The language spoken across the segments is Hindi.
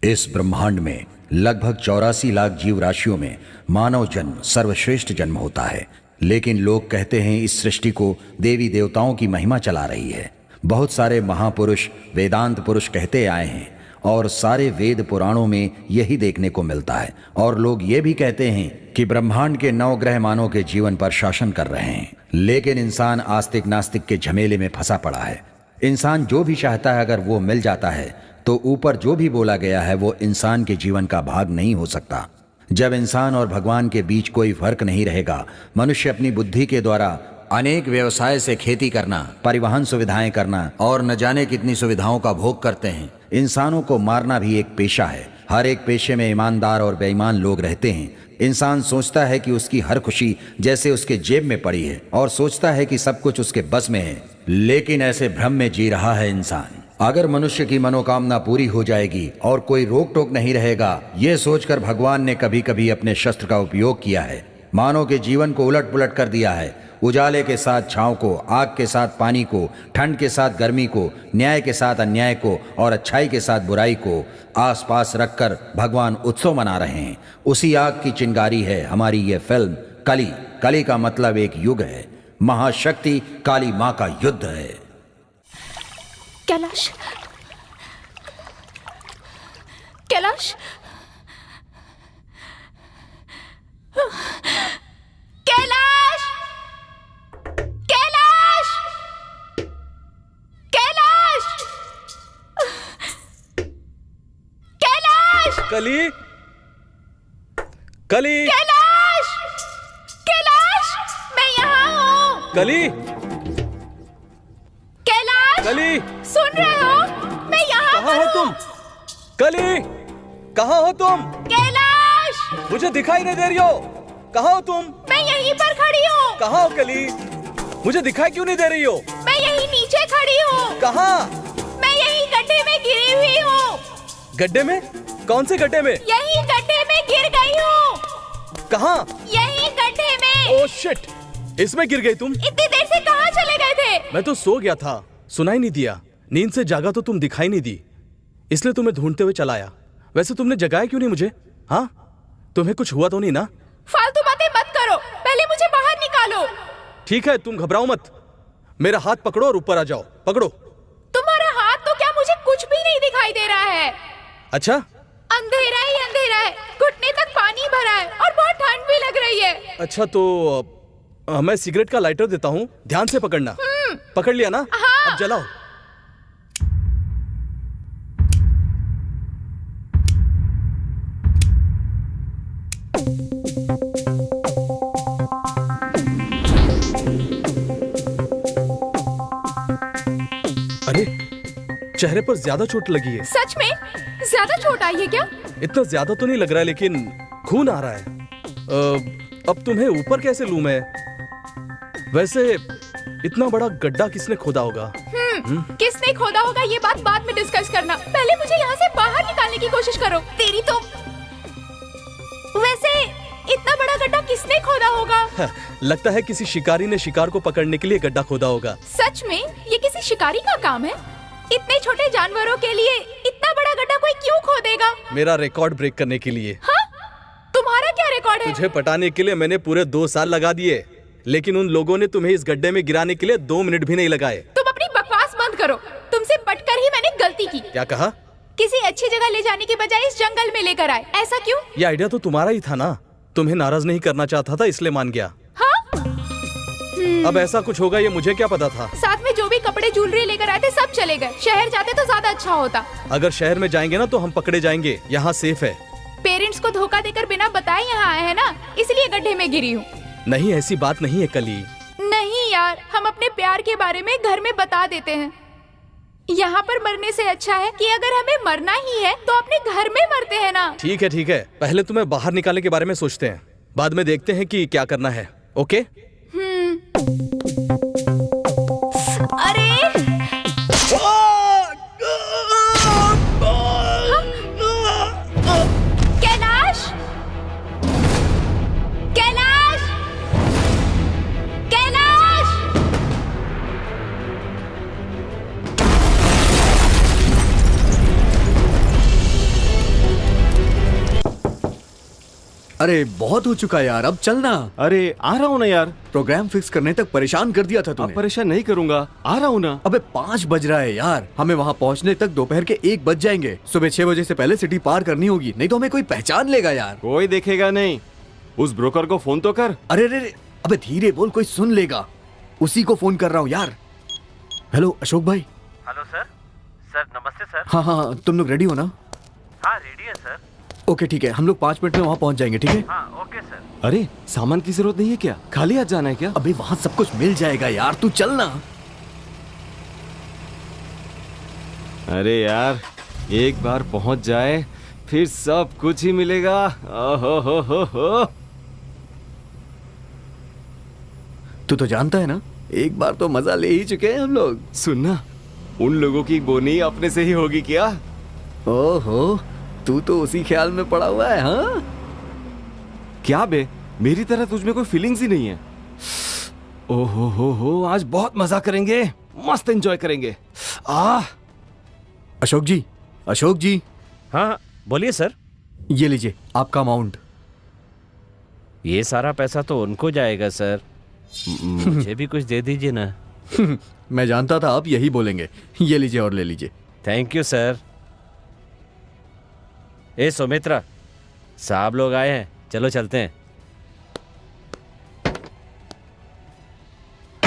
इस ब्रह्मांड में लगभग 84 लाख जीव राशियों में मानव जन्म सर्वश्रेष्ठ जन्म होता है। लेकिन लोग कहते हैं इस सृष्टि को देवी देवताओं की महिमा चला रही है। बहुत सारे महापुरुष वेदांत पुरुष कहते आए हैं और सारे वेद पुराणों में यही देखने को मिलता है। और लोग ये भी कहते हैं कि ब्रह्मांड के 9 ग्रह मानव के जीवन पर शासन कर रहे हैं। लेकिन इंसान आस्तिक नास्तिक के झमेले में फंसा पड़ा है। इंसान जो भी चाहता है अगर वो मिल जाता है तो ऊपर जो भी बोला गया है वो इंसान के जीवन का भाग नहीं हो सकता। जब इंसान और भगवान के बीच कोई फर्क नहीं रहेगा, मनुष्य अपनी बुद्धि के द्वारा अनेक व्यवसाय से खेती करना, परिवहन सुविधाएं करना और न जाने कितनी सुविधाओं का भोग करते हैं। इंसानों को मारना भी एक पेशा है। हर एक पेशे में ईमानदार और बेईमान लोग रहते हैं। इंसान सोचता है कि उसकी हर खुशी जैसे उसके जेब में पड़ी है और सोचता है कि सब कुछ उसके बस में है, लेकिन ऐसे भ्रम में जी रहा है इंसान। अगर मनुष्य की मनोकामना पूरी हो जाएगी और कोई रोक टोक नहीं रहेगा, ये सोचकर भगवान ने कभी कभी अपने शस्त्र का उपयोग किया है। मानव के जीवन को उलट पुलट कर दिया है। उजाले के साथ छांव को, आग के साथ पानी को, ठंड के साथ गर्मी को, न्याय के साथ अन्याय को और अच्छाई के साथ बुराई को आसपास रखकर भगवान उत्सव मना रहे हैं। उसी आग की चिंगारी है हमारी ये फिल्म कली। कली का मतलब एक युग है। महाशक्ति काली माँ का युद्ध है। कैलाश, कैलाश, कैलाश, कैलाश, कैलाश, कैलाश, कली, कली, कैलाश, कैलाश, मैं यहाँ हूँ। कली, कैलाश, कली, सुन रहे हो? मैं यहाँ कहाँ हो तुम? कली, कहाँ हो तुम? कैलाश, मुझे दिखाई नहीं दे रही हो। कहाँ हो तुम? मैं यहीं पर खड़ी हूँ। कहाँ हो कली? मुझे दिखाई क्यों नहीं दे रही हो? मैं यहीं नीचे खड़ी हूँ। कहाँ? मैं यहीं गड्ढे में गिरी हुई हूँ। गड्ढे में? कौन से गड्ढे में? यहीं गड्ढे में गिर गई हूँ। कहाँ? यहीं गड्ढे में। Oh shit! इसमें गिर गई तुम? इतनी देर से कहाँ चले गए थे? मैं तो सो गया था, सुनाई नहीं दिया। नींद से जागा तो तुम दिखाई नहीं दी, इसलिए तुम्हें ढूंढते हुए चला आया। वैसे तुमने जगाया क्यों नहीं मुझे? हाँ, तुम्हें कुछ हुआ तो नहीं ना? फालतू बातें मत करो, पहले मुझे बाहर निकालो। ठीक है, तुम घबराओ मत। मेरा हाथ पकड़ो और ऊपर आ जाओ। पकड़ो। तुम्हारा हाथ तो क्या, मुझे कुछ भी नहीं दिखाई दे रहा है। अच्छा, अंधेरा ही अंधेरा है, घुटने तक पानी भरा है और बहुत ठंड भी लग रही है। अच्छा तो मैं सिगरेट का लाइटर देता हूँ, ध्यान से पकड़ना। पकड़ लिया ना? हाँ। अब जलाओ। अरे, चेहरे पर ज्यादा चोट लगी है। सच में? ज्यादा चोट आई है क्या? इतना ज्यादा तो नहीं लग रहा है, लेकिन खून आ रहा है। अब तुम्हें ऊपर कैसे लूं मैं? वैसे इतना बड़ा गड्ढा किसने खोदा होगा? किसने खोदा होगा ये बात बाद में डिस्कस करना। पहले मुझे यहाँ से बाहर निकालने की कोशिश करो। तेरी तो वैसे इतना बड़ा गड्ढा किसने खोदा होगा? लगता है किसी शिकारी ने शिकार को पकड़ने के लिए गड्ढा खोदा होगा। सच में? ये किसी शिकारी का काम है? इतने छोटे जानवरों के लिए इतना बड़ा गड्ढा कोई क्यों खोदेगा? मेरा रिकॉर्ड ब्रेक करने के लिए। हाँ? तुम्हारा क्या रिकॉर्ड है? तुझे पटाने के लिए मैंने पूरे 2 साल लगा दिए, लेकिन उन लोगों ने तुम्हें इस गड्ढे में गिराने के लिए 2 मिनट भी नहीं लगाए। तुम अपनी बकवास बंद करो। तुमसे पटकर ही मैंने गलती की। क्या कहा? किसी अच्छी जगह ले जाने की बजाय इस जंगल में लेकर आए। ऐसा क्यों? ये आइडिया तो तुम्हारा ही था ना। तुम्हें नाराज नहीं करना चाहता था, इसलिए मान गया। हाँ? अब ऐसा कुछ होगा ये मुझे क्या पता था। साथ में जो भी कपड़े ज्वेलरी लेकर आए थे सब चले गए। शहर जाते तो ज्यादा अच्छा होता। अगर शहर में जाएंगे ना तो हम पकड़े जाएंगे। यहाँ सेफ है। पेरेंट्स को धोखा देकर बिना बताए यहाँ आए हैं ना, इसलिए गड्ढे में गिरी हूँ। नहीं, ऐसी बात नहीं है कली। नहीं यार, हम अपने प्यार के बारे में घर में बता देते हैं। यहाँ पर मरने से अच्छा है कि अगर हमें मरना ही है तो अपने घर में मरते हैं ना। ठीक है ठीक है, पहले तुम्हें बाहर निकालने के बारे में सोचते हैं, बाद में देखते हैं कि क्या करना है। ओके? अरे कैलाश, कैलाश, कैलाश, अरे बहुत हो चुका है यार, अब चलना। अरे आ रहा हूँ ना यार। प्रोग्राम फिक्स करने तक परेशान कर दिया था अब तूने। परेशान नहीं करूंगा, आ रहा हूँ ना। अबे 5 बज रहा है यार, हमें वहाँ पहुँचने तक दोपहर के 1 बज जाएंगे। सुबह 6 बजे से पहले सिटी पार करनी होगी, नहीं तो हमें कोई पहचान लेगा यार। कोई देखेगा नहीं, उस ब्रोकर को फोन तो कर। अरे रे, अबे धीरे बोल, कोई सुन लेगा। उसी को फोन कर रहा हूँ यार। हेलो अशोक भाई। Hello sir. सर नमस्ते सर। हाँ हाँ, तुम लोग रेडी हो ना? हाँ रेडी है सर। ओके ठीक है, हम लोग 5 मिनट में वहाँ पहुँच जाएंगे, ठीक है? हाँ ओके सर। अरे सामान की जरूरत नहीं है क्या? खाली हाथ जाना है क्या? अबे वहाँ सब कुछ मिल जाएगा यार, तू चल ना। अरे यार, एक बार पहुंच जाए फिर सब कुछ ही मिलेगा। ओहो। तू तो जानता है ना, एक बार तो मजा ले ही चुके हैं हम लोग। सुनना, उन लोगों की बोनी अपने से ही होगी क्या? ओहो, तू तो उसी ख्याल में पड़ा हुआ है। हाँ क्या बे, मेरी तरह तुझ में कोई फीलिंग्स ही नहीं है। ओहो, आज बहुत मजा करेंगे, मस्त एंजॉय करेंगे। अशोक जी। हाँ बोलिए सर। ये लीजिए आपका अमाउंट। ये सारा पैसा तो उनको जाएगा सर, मुझे भी कुछ दे दीजिए ना। मैं जानता था आप यही बोलेंगे। ये लीजिए और ले लीजिए। Thank you sir. ए सुमित्रा, साहब लोग आए हैं, चलो चलते हैं।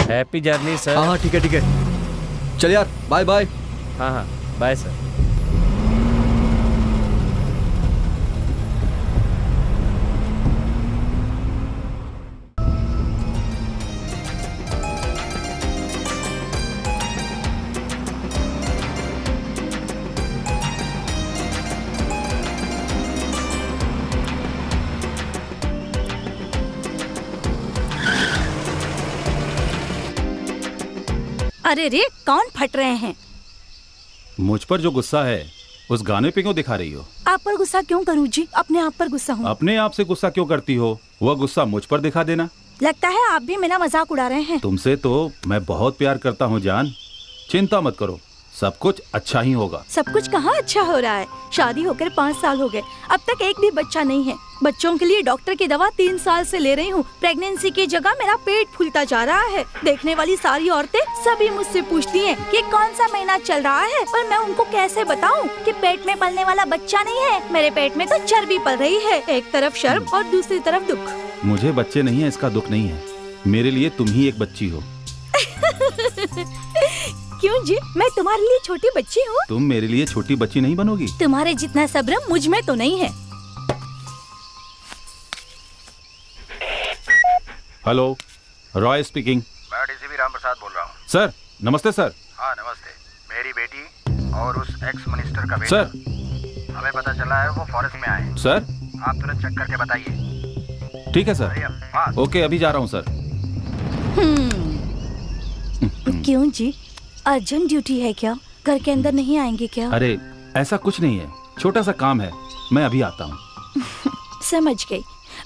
Happy journey sir. हाँ ठीक है। चल यार, बाय बाय। हाँ बाय सर। अरे रे, कौन फट रहे हैं? मुझ पर जो गुस्सा है उस गाने पे क्यों दिखा रही हो? आप पर गुस्सा क्यों करूं जी, अपने आप पर गुस्सा हूँ। अपने आप से गुस्सा क्यों करती हो? वह गुस्सा मुझ पर दिखा देना। लगता है आप भी मेरा मजाक उड़ा रहे हैं। तुमसे तो मैं बहुत प्यार करता हूँ जान, चिंता मत करो, सब कुछ अच्छा ही होगा। सब कुछ कहाँ अच्छा हो रहा है? शादी होकर 5 साल हो गए, अब तक एक भी बच्चा नहीं है। बच्चों के लिए डॉक्टर की दवा 3 साल से ले रही हूँ। प्रेगनेंसी की जगह मेरा पेट फूलता जा रहा है। देखने वाली सारी औरतें सभी मुझसे पूछती हैं कि कौन सा महीना चल रहा है, पर मैं उनको कैसे बताऊँ कि पेट में पलने वाला बच्चा नहीं है, मेरे पेट में तो चर्बी पल रही है। एक तरफ शर्म और दूसरी तरफ दुख। मुझे बच्चे नहीं है इसका दुख नहीं है, मेरे लिए तुम ही एक बच्ची हो। क्यों जी, मैं तुम्हारे लिए छोटी बच्ची हूँ? तुम मेरे लिए छोटी बच्ची नहीं बनोगी। तुम्हारे जितना सब्र मुझ में तो नहीं है। Hello, Roy speaking. मैं डीसीपी राम प्रसाद बोल रहा हूँ। सर नमस्ते सर। हाँ नमस्ते। मेरी बेटी और उस एक्स मिनिस्टर का बेटा, सर हमें पता चला है वो फॉरेस्ट में आए। सर आप तुरंत चेक करके बताइए। ठीक है सर। हाँ। ओके, अभी जा रहा हूँ सर। क्यों जी, अर्जेंट ड्यूटी है क्या? घर के अंदर नहीं आएंगे क्या? अरे ऐसा कुछ नहीं है, छोटा सा काम है, मैं अभी आता हूँ। समझ गई।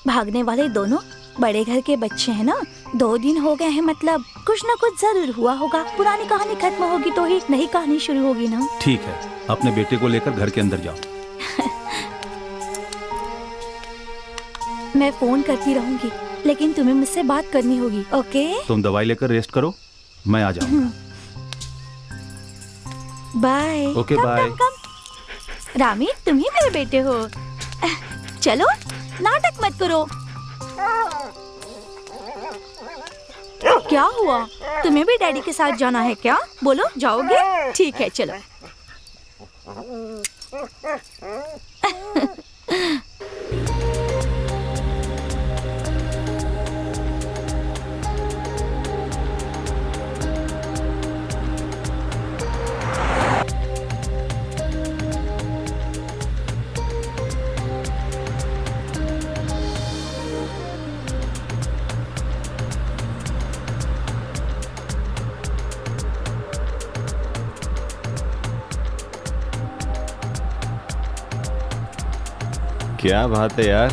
भागने वाले दोनों बड़े घर के बच्चे हैं ना। 2 दिन हो गए हैं, मतलब कुछ न कुछ जरूर हुआ होगा। पुरानी कहानी खत्म होगी तो ही नई कहानी शुरू होगी ना। ठीक है, अपने बेटे को लेकर घर के अंदर जाओ। मैं फोन करती रहूंगी, लेकिन तुम्हें मुझसे बात करनी होगी। ओके? तुम दवाई लेकर रेस्ट करो, मैं आ जाऊंगा। बाय। Okay bye. रामी, तुम ही मेरे बेटे हो। चलो, नाटक मत करो। क्या हुआ? तुम्हें भी डैडी के साथ जाना है क्या? बोलो, जाओगे? ठीक है, चलो। क्या बात है यार,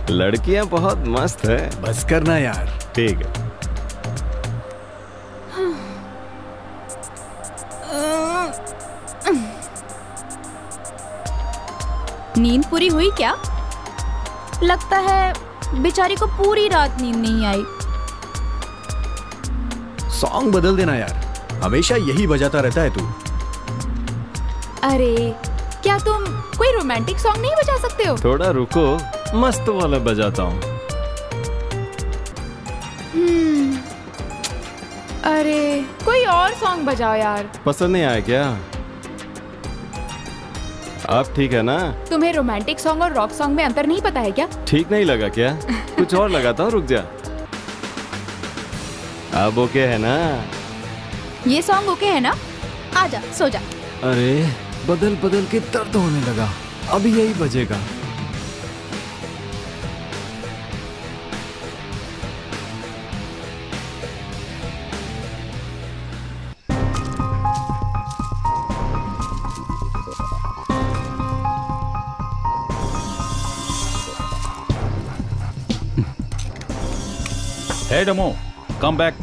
लड़कियां बहुत मस्त है। बस करना यार। ठीक है। नींद पूरी हुई क्या? लगता है बेचारी को पूरी रात नींद नहीं आई। सॉन्ग बदल देना यार, हमेशा यही बजाता रहता है तू। अरे क्या तुम कोई रोमांटिक सॉन्ग नहीं बजा सकते हो? थोड़ा रुको, मस्त वाला बजाता हूँ। अरे कोई और सॉन्ग बजाओ यार। पसंद नहीं आया क्या? अब ठीक है ना? तुम्हें रोमांटिक सॉन्ग और रॉक सॉन्ग में अंतर नहीं पता है क्या? ठीक नहीं लगा क्या? कुछ और लगाता हूँ, रुक जा। अब ओके है ना? ये सॉन्ग ओके है ना? आजा सो जा। अरे बदल बदल के दर्द होने लगा, अभी यही बजेगा। Hey Demo, come back.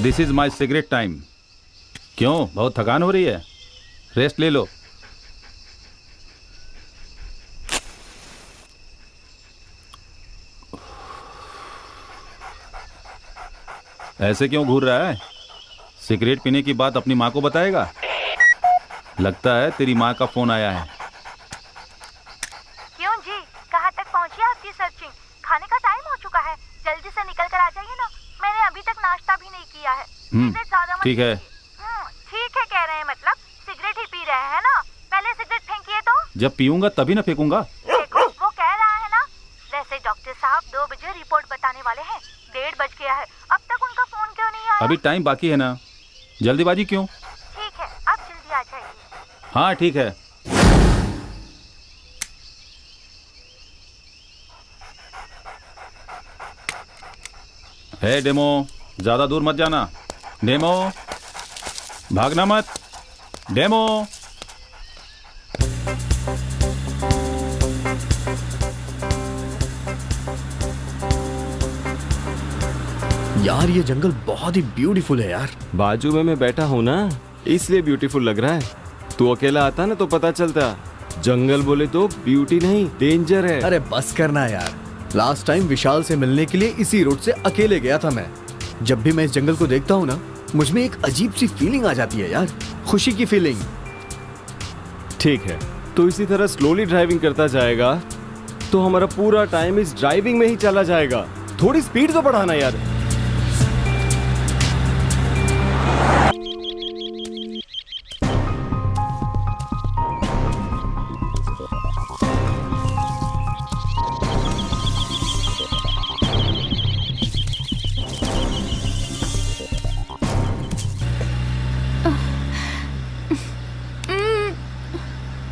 This is my cigarette time. क्यों, बहुत थकान हो रही है? रेस्ट ले लो। ऐसे क्यों घूर रहा है? सिगरेट पीने की बात अपनी माँ को बताएगा? लगता है तेरी माँ का फोन आया है। क्यों जी, कहाँ तक पहुँची आपकी सर्चिंग? खाने का टाइम हो चुका है, जल्दी से निकल कर आ जाइए ना। मैंने अभी तक नाश्ता भी नहीं किया है। सिगरेट ज्यादा मत ठीक है। ठीक है कह रहे हैं, मतलब सिगरेट ही पी रहे हैं ना? पहले सिगरेट फेंकिए तो। जब पीऊंगा तभी ना फेंकूंगा। देखो वो कह रहा है ना। वैसे डॉक्टर साहब 2 बजे रिपोर्ट बताने वाले हैं, 1:30 बज गया है, अब तक उनका फोन क्यों नहीं आया? अभी टाइम बाकी है ना, जल्दीबाजी क्यों? ठीक है, अब जल्दी आ जाइए। हाँ ठीक है। हे डेमो, ज्यादा दूर मत जाना। डेमो, भागना मत। डेमो। यार ये जंगल बहुत ही ब्यूटीफुल है यार। बाजू में मैं बैठा हूँ ना, इसलिए ब्यूटीफुल लग रहा है। तू अकेला आता ना तो पता चलता। जंगल बोले तो ब्यूटी नहीं, डेंजर है। अरे बस करना यार, लास्ट टाइम विशाल से मिलने के लिए इसी रोड से अकेले गया था मैं। जब भी मैं इस जंगल को देखता हूँ ना, मुझ में एक अजीब सी फीलिंग आ जाती है यार, खुशी की फीलिंग। ठीक है, तो इसी तरह स्लोली ड्राइविंग करता जाएगा तो हमारा पूरा टाइम इस ड्राइविंग में ही चला जाएगा। थोड़ी स्पीड तो बढ़ाना यार।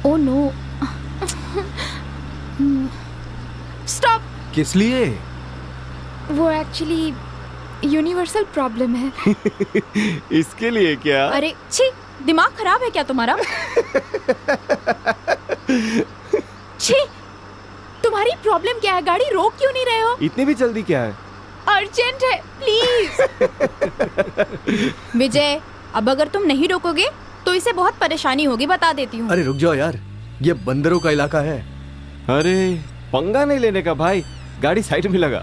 Oh no. स्टॉप। किस लिए? वो एक्चुअली यूनिवर्सल प्रॉब्लम है। इसके लिए क्या? अरे छी, दिमाग खराब है क्या तुम्हारा? छी, तुम्हारी प्रॉब्लम क्या है? गाड़ी रोक क्यों नहीं रहे हो? इतनी भी जल्दी क्या है? अर्जेंट है, प्लीज। विजय, अब अगर तुम नहीं रोकोगे तो इसे बहुत परेशानी होगी, बता देती हूँ। अरे रुक जाओ यार, ये बंदरों का इलाका है। अरे पंगा नहीं लेने का भाई, गाड़ी साइड में लगा।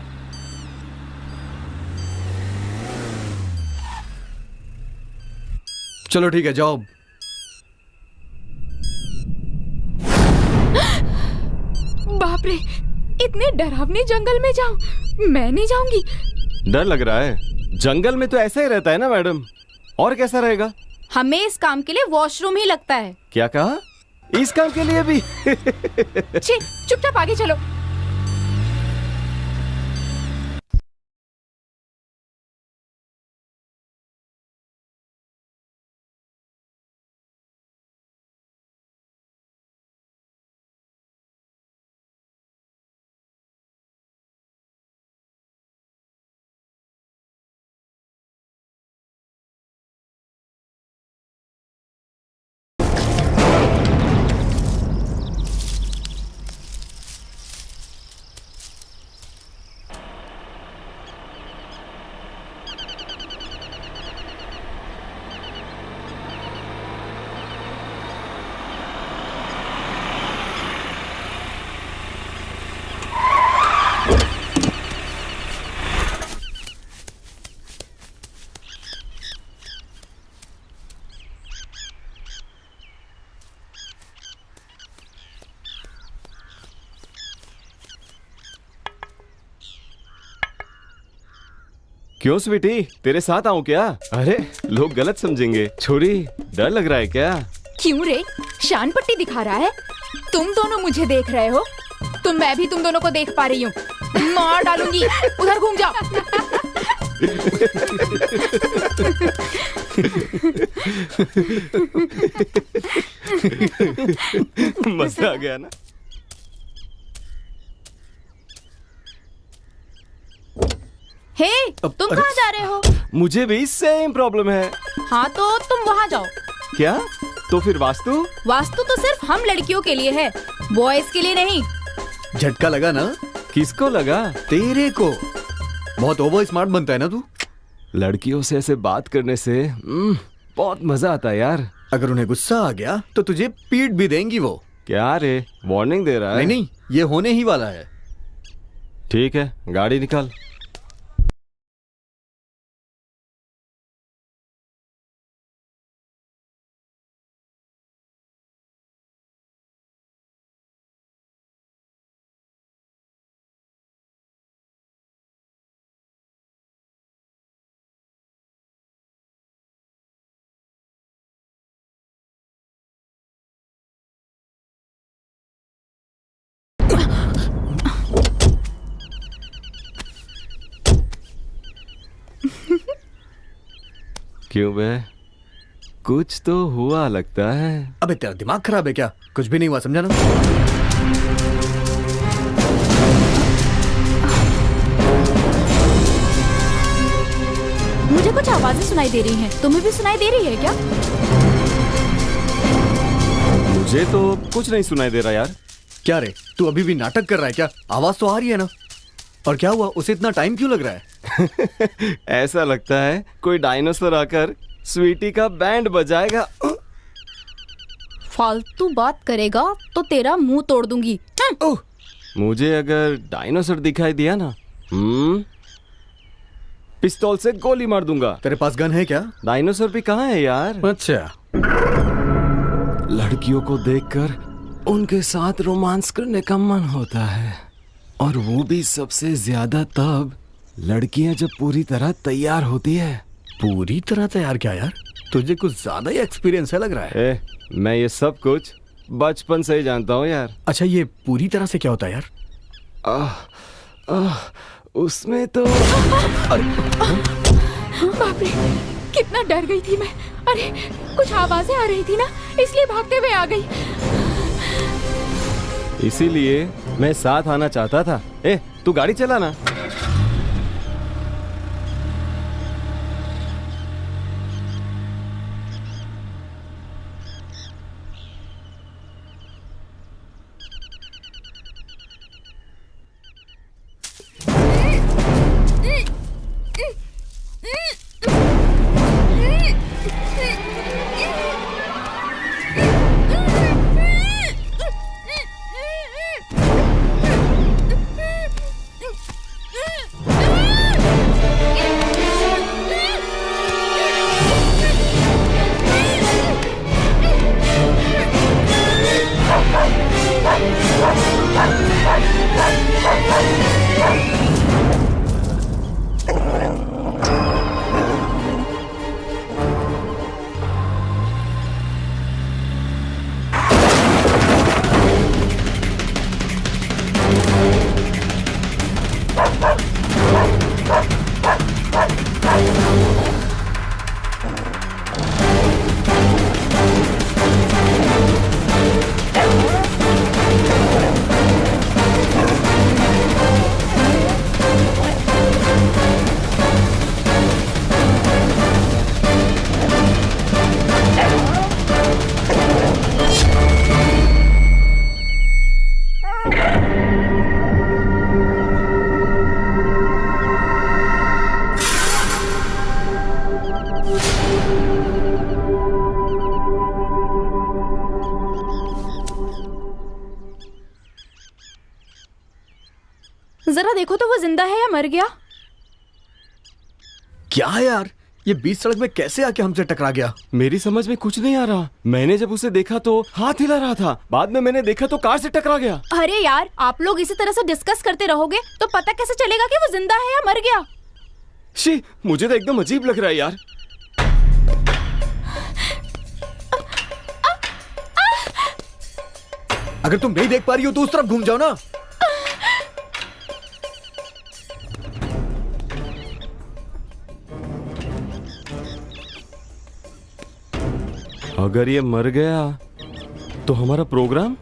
चलो ठीक है, जाओ। बाप रे, इतने डरावने जंगल में जाऊं? मैं नहीं जाऊंगी। डर लग रहा है? जंगल में तो ऐसा ही रहता है ना मैडम, और कैसा रहेगा? हमें इस काम के लिए वॉशरूम ही लगता है। क्या कहा? इस काम के लिए भी? छी, चुपचाप आगे चलो। क्यों स्वीटी, तेरे साथ आऊं क्या? अरे लोग गलत समझेंगे। छोरी, डर लग रहा है क्या? क्यों रे, शान पट्टी दिखा रहा है? तुम दोनों मुझे देख रहे हो, तो मैं भी तुम दोनों को देख पा रही हूँ। मार डालूंगी, उधर घूम जाओ। मजा आ गया ना? हे, तुम कहाँ जा रहे हो? मुझे भी सेम प्रॉब्लम है। हाँ तो तुम वहाँ जाओ। क्या? तो फिर वास्तु? वास्तु तो सिर्फ हम लड़कियों के लिए है, बॉयज के लिए नहीं। झटका लगा ना? किसको लगा? तेरे को। बहुत ओवर स्मार्ट बनता है ना तू। लड़कियों से ऐसे बात करने से बहुत मजा आता है यार। अगर उन्हें गुस्सा आ गया तो तुझे पीट भी देंगी वो। क्या रे, वार्निंग दे रहा है? नहीं नहीं, ये होने ही वाला है। ठीक है, गाड़ी निकाल। क्यों बे, कुछ तो हुआ लगता है। अबे तेरा दिमाग खराब है क्या? कुछ भी नहीं हुआ, समझा ना? मुझे कुछ आवाजें सुनाई दे रही हैं, तुम्हें भी सुनाई दे रही है क्या? मुझे तो कुछ नहीं सुनाई दे रहा यार। क्या रे, तू अभी भी नाटक कर रहा है क्या? आवाज तो आ रही है ना। और क्या हुआ, उसे इतना टाइम क्यों लग रहा है? ऐसा लगता है कोई डायनासोर आकर स्वीटी का बैंड बजाएगा। फालतू बात करेगा तो तेरा मुंह तोड़ दूंगी। मुझे अगर डायनासोर दिखाई दिया ना, पिस्तौल से गोली मार दूंगा। तेरे पास गन है क्या? डायनासोर भी कहाँ है यार? अच्छा। लड़कियों को देखकर उनके साथ रोमांस करने का मन होता है, और वो भी सबसे ज्यादा तब लड़कियां जब पूरी तरह तैयार होती है। पूरी तरह तैयार क्या यार? तुझे कुछ ज्यादा ही एक्सपीरियंस है लग रहा है। मैं ये सब कुछ बचपन से ही जानता हूँ यार। अच्छा, ये पूरी तरह से क्या होता है यार? उसमें तो बाप रे, कितना डर गई थी मैं। अरे कुछ आवाजें आ रही थी ना, इसलिए भागते हुए आ गई। इसीलिए मैं साथ आना चाहता था। तू गाड़ी चला ना। जरा देखो तो वो जिंदा है या मर गया। क्या है यार, ये बीच सड़क में कैसे आके हमसे टकरा गया? मेरी समझ में कुछ नहीं आ रहा। मैंने जब उसे देखा तो हाथ हिला रहा था, बाद में मैंने देखा तो कार से टकरा गया। अरे यार, आप लोग इसी तरह से डिस्कस करते रहोगे तो पता कैसे चलेगा कि वो जिंदा है या मर गया? शी, मुझे तो एकदम अजीब लग रहा है यार। अगर तुम नहीं देख पा रही हो तो उस तरफ घूम जाओ ना। अगर ये मर गया तो हमारा प्रोग्राम?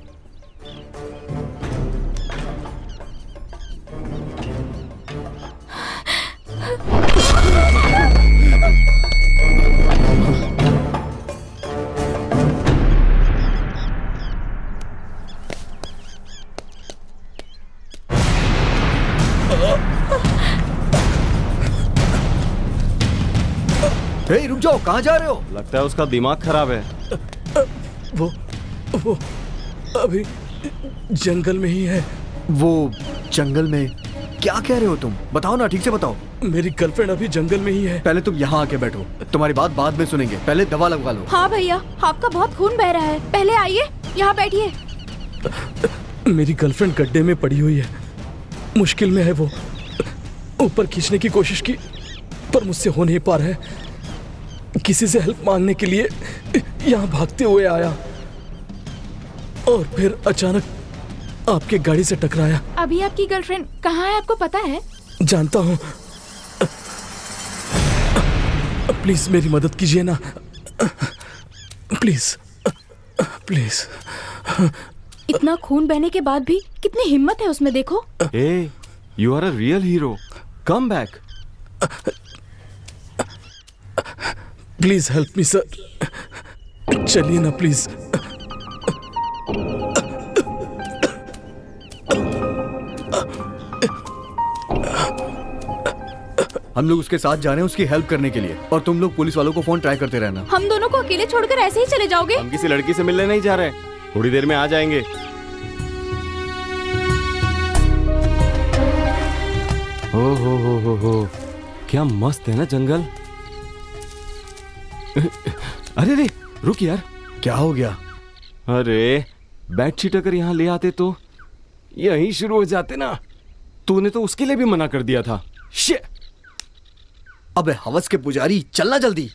हे, रुक जाओ, कहाँ जा रहे हो? लगता है उसका दिमाग खराब है। वो अभी जंगल में ही है। वो जंगल में? क्या कह रहे हो तुम? बताओ ना, ठीक से बताओ। मेरी गर्लफ्रेंड अभी जंगल में ही है। पहले तुम यहाँ आके बैठो, तुम्हारी बात बाद में सुनेंगे, पहले दवा लगवा लो। हाँ भैया, आपका बहुत खून बह रहा है, पहले आइए यहाँ बैठिए। मेरी गर्लफ्रेंड गड्ढे में पड़ी हुई है, मुश्किल में है। वो ऊपर खींचने की कोशिश की पर मुझसे हो नहीं पा रहा है। किसी से हेल्प मांगने के लिए यहाँ भागते हुए आया और फिर अचानक आपके गाड़ी से टकराया। अभी आपकी गर्लफ्रेंड कहाँ है, आपको पता है? जानता हूँ। प्लीज मेरी मदद कीजिए ना, प्लीज प्लीज। इतना खून बहने के बाद भी कितनी हिम्मत है उसमें, देखो। ए, you are a real hero, come back. Please help me sir, चलिए ना प्लीज। हम लोग उसके साथ जा रहे हैं उसकी हेल्प करने के लिए, और तुम लोग पुलिस वालों को फोन ट्राई करते रहना। हम दोनों को अकेले छोड़कर ऐसे ही चले जाओगे? हम किसी लड़की से मिलने नहीं जा रहे, थोड़ी देर में आ जाएंगे। हो, क्या मस्त है ना जंगल। अरे रे, रुक यार। क्या हो गया? अरे बेडशीट अगर यहाँ ले आते तो यहीं शुरू हो जाते ना। तूने तो उसके लिए भी मना कर दिया था। शिट। अबे हवस के पुजारी, चलना जल्दी।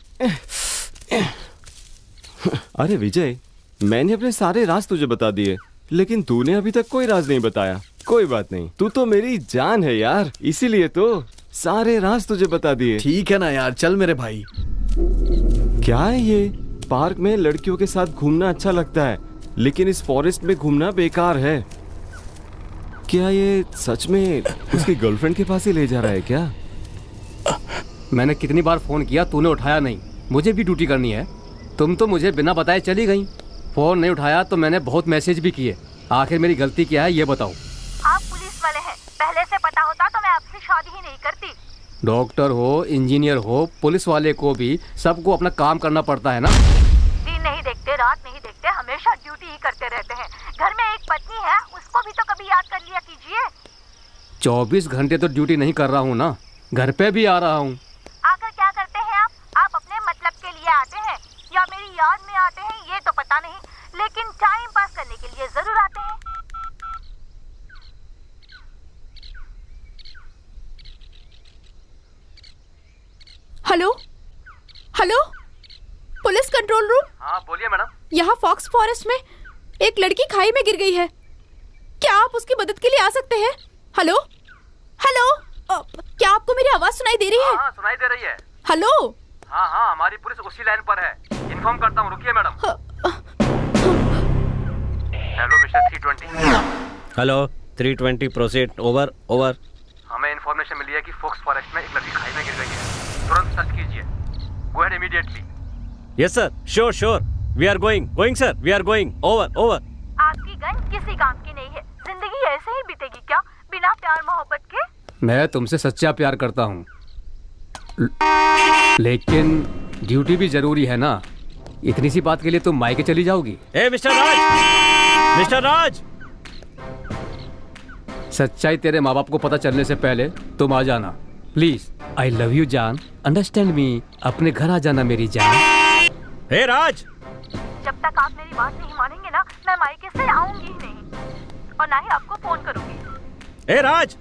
अरे विजय, मैंने अपने सारे राज तुझे बता दिए, लेकिन तूने अभी तक कोई राज नहीं बताया। कोई बात नहीं, तू तो मेरी जान है यार, इसीलिए तो सारे राज तुझे बता दिए। ठीक है ना यार, चल मेरे भाई। क्या है ये? पार्क में लड़कियों के साथ घूमना अच्छा लगता है, लेकिन इस फॉरेस्ट में घूमना बेकार है। क्या ये सच में उसकी गर्लफ्रेंड के पास ही ले जा रहा है क्या? मैंने कितनी बार फोन किया, तूने उठाया नहीं। मुझे भी ड्यूटी करनी है। तुम तो मुझे बिना बताए चली गई। फोन नहीं उठाया तो मैंने बहुत मैसेज भी किए। आखिर मेरी गलती क्या है ये बताओ। आप पुलिस वाले हैं, पहले से पता होता तो मैं आपसे शादी ही नहीं करती। डॉक्टर हो, इंजीनियर हो, पुलिस वाले को भी सबको अपना काम करना पड़ता है ना। दिन नहीं देखते, रात नहीं देखते, हमेशा ड्यूटी ही करते रहते हैं। घर में एक पत्नी है, उसको भी तो कभी याद कर लिया कीजिए। 24 घंटे तो ड्यूटी नहीं कर रहा हूँ ना, घर पे भी आ रहा हूँ। आकर क्या करते हैं आप अपने मतलब के लिए आते हैं या मेरी याद में आते हैं ये तो पता नहीं, लेकिन टाइम पास करने के लिए जरूर आते हैं। Hello hello, police control room. हाँ बोलिए मैडम। यहाँ फॉक्स फॉरेस्ट में एक लड़की खाई में गिर गई है, क्या आप उसकी मदद के लिए आ सकते हैं? हेलो हेलो, क्या आपको मेरी आवाज सुनाई दे रही है? हाँ सुनाई दे रही है। हेलो। हाँ हाँ, हमारी पुलिस उसी लाइन पर है, इन्फॉर्म करता हूँ, रुकिए madam. Hello mister 320। Hello 320, proceed. Over over. हमें इन्फॉर्मेशन मिली है कि फॉक्स फॉरेस्ट में एक लड़की खाई में गिर गई है, तुरंत सर्च कीजिए। Go ahead immediately. Yes sir, sure sure, we are going sir, we are going. Over over. आपकी गन किसी काम की नहीं है, जिंदगी ऐसे ही बीतेगी क्या बिना प्यार मोहब्बत के? मैं तुमसे सच्चा प्यार करता हूँ, लेकिन ड्यूटी भी जरूरी है ना। इतनी सी बात के लिए तुम मायके चली जाओगी? ए मिस्टर राज, मिस्टर राज। सच्चाई तेरे माँ बाप को पता चलने से पहले तुम आ जाना प्लीज। आई लव यू जान, अंडरस्टैंड मी। अपने घर आ जाना मेरी जान। हे राज, जब तक आप मेरी बात नहीं मानेंगे ना, मैं मायके से आऊंगी ही नहीं और ना ही आपको फोन करूंगी। हे राज।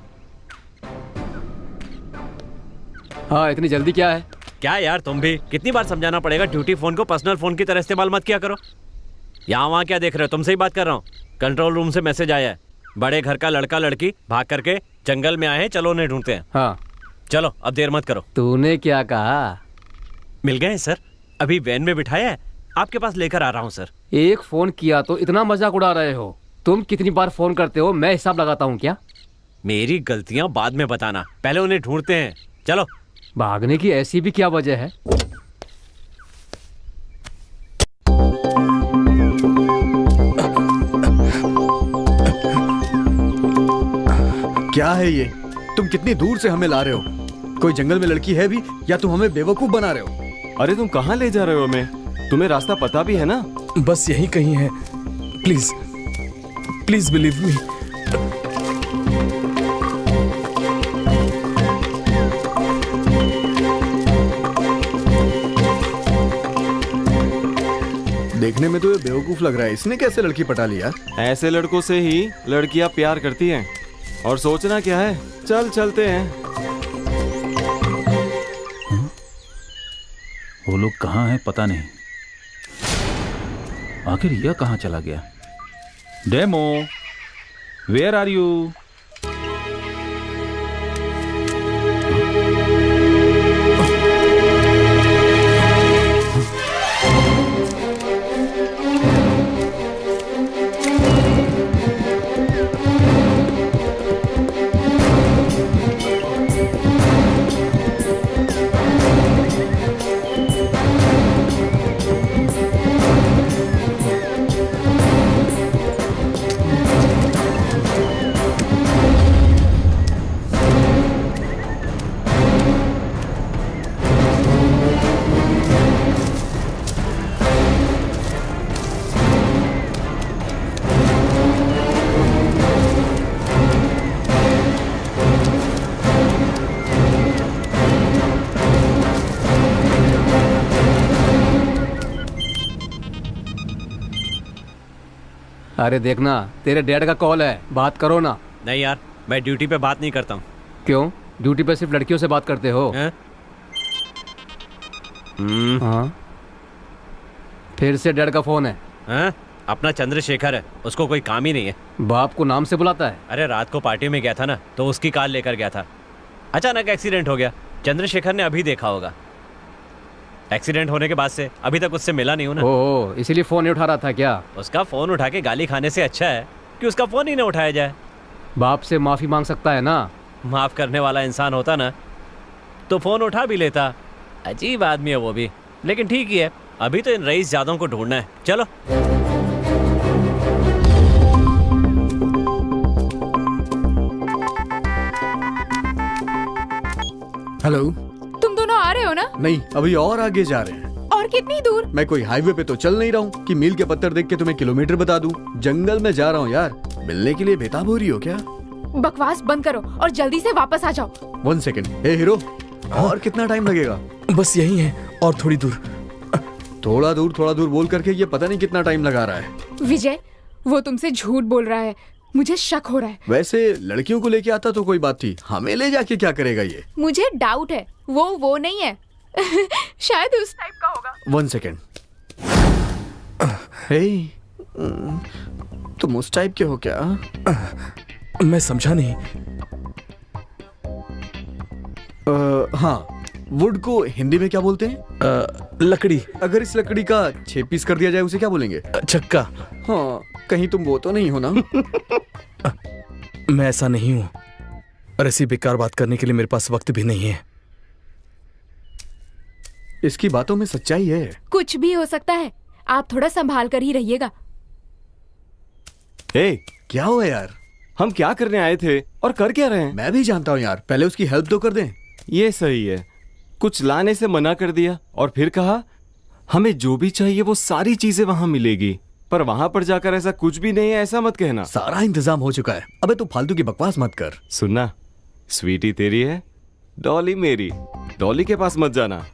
हाँ, इतनी जल्दी क्या है? क्या यार, तुम भी कितनी बार समझाना पड़ेगा, ड्यूटी फोन को पर्सनल फोन की तरह इस्तेमाल मत किया करो। यहाँ वहाँ क्या देख रहे हो, तुमसे ही बात कर रहा हूँ। कंट्रोल रूम से मैसेज आया है, बड़े घर का लड़का लड़की भाग करके जंगल में आए हैं, चलो उन्हें ढूंढते हैं। हाँ चलो, अब देर मत करो। तूने क्या कहा? मिल गए सर, अभी वैन में बिठाया है, आपके पास लेकर आ रहा हूँ सर। एक फोन किया तो इतना मजाक उड़ा रहे हो? तुम कितनी बार फोन करते हो, मैं हिसाब लगाता हूँ क्या? मेरी गलतियां बाद में बताना, पहले उन्हें ढूंढते हैं। चलो। भागने की ऐसी भी क्या वजह है? क्या है ये? तुम कितनी दूर से हमें ला रहे हो? कोई जंगल में लड़की है भी या तुम हमें बेवकूफ बना रहे हो? अरे तुम कहाँ ले जा रहे हो हमें? तुम्हें रास्ता पता भी है ना? बस यही कहीं है, प्लीज प्लीज बिलीव मी। देखने में तो ये बेवकूफ लग रहा है, इसने कैसे लड़की पटा लिया? ऐसे लड़कों से ही लड़कियां प्यार करती हैं। और सोचना क्या है, चल चलते हैं। वो लोग कहाँ हैं पता नहीं। आखिर यह कहाँ चला गया? Demo, where are you? अरे देखना, तेरे डैड का कॉल है, बात करो ना। नहीं यार, मैं ड्यूटी पे बात नहीं करता हूँ। क्यों? ड्यूटी पे सिर्फ लड़कियों से बात करते हो? हाँ, फिर से डैड का फोन है। अपना चंद्रशेखर है, उसको कोई काम ही नहीं है। बाप को नाम से बुलाता है। अरे रात को पार्टी में गया था ना, तो उसकी कार लेकर गया था, अचानक एक्सीडेंट हो गया। चंद्रशेखर ने अभी देखा होगा। एक्सीडेंट होने के बाद से अभी तक उससे मिला नहीं हूं ना। ओह, इसीलिए फोन नहीं उठा रहा था क्या? उसका फोन उठा के गाली खाने से अच्छा है कि उसका फोन ही ना उठाया जाए। बाप से माफी मांग सकता है ना। माफ करने वाला इंसान होता ना तो फोन उठा भी लेता। अजीब आदमी है वो भी, लेकिन ठीक ही है। अभी तो इन रईस जादों को ढूंढना है। चलो। हेलो, तुम दोनों आ रहे हो ना? नहीं, अभी और आगे जा रहे हैं। और कितनी दूर? मैं कोई हाईवे पे तो चल नहीं रहा हूँ कि मील के पत्थर देख के तुम्हें किलोमीटर बता दूं। जंगल में जा रहा हूँ यार। मिलने के लिए बेताब हो रही हो क्या? बकवास बंद करो और जल्दी से वापस आ जाओ। 1 सेकंड। हे हीरो, और कितना टाइम लगेगा? बस यही है, और थोड़ी दूर। थोड़ा दूर बोल करके ये पता नहीं कितना टाइम लगा रहा है। विजय, वो तुमसे झूठ बोल रहा है, मुझे शक हो रहा है। वैसे लड़कियों को लेके आता तो कोई बात थी, हमें ले जाके क्या करेगा ये? मुझे डाउट है, वो नहीं है। शायद उस टाइप का होगा। 1 सेकंड। हे, तुम उस टाइप के हो क्या? मैं समझा नहीं। हाँ, वुड को हिंदी में क्या बोलते हैं? लकड़ी। अगर इस लकड़ी का 6 पीस कर दिया जाए उसे क्या बोलेंगे? चक्का। हाँ, कहीं तुम वो तो नहीं हो ना? मैं ऐसा नहीं हूं, और ऐसी बेकार बात करने के लिए मेरे पास वक्त भी नहीं है। इसकी बातों में सच्चाई है। कुछ भी हो सकता है, आप थोड़ा संभाल कर ही रहिएगा। क्या हुआ यार? हम क्या करने आए थे और कर क्या रहे हैं? मैं भी जानता हूँ यार, पहले उसकी हेल्प तो कर दें। ये सही है। कुछ लाने से मना कर दिया और फिर कहा हमें जो भी चाहिए वो सारी चीजें वहां मिलेगी, पर वहां पर जाकर ऐसा कुछ भी नहीं है, ऐसा मत कहना। सारा इंतजाम हो चुका है। अबे तू फालतू की बकवास मत कर। सुनना, स्वीटी तेरी है, डॉली मेरी। डॉली के पास मत जाना,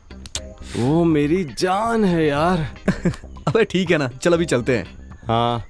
वो मेरी जान है यार। अबे ठीक है ना, चल अभी चलते हैं। हाँ।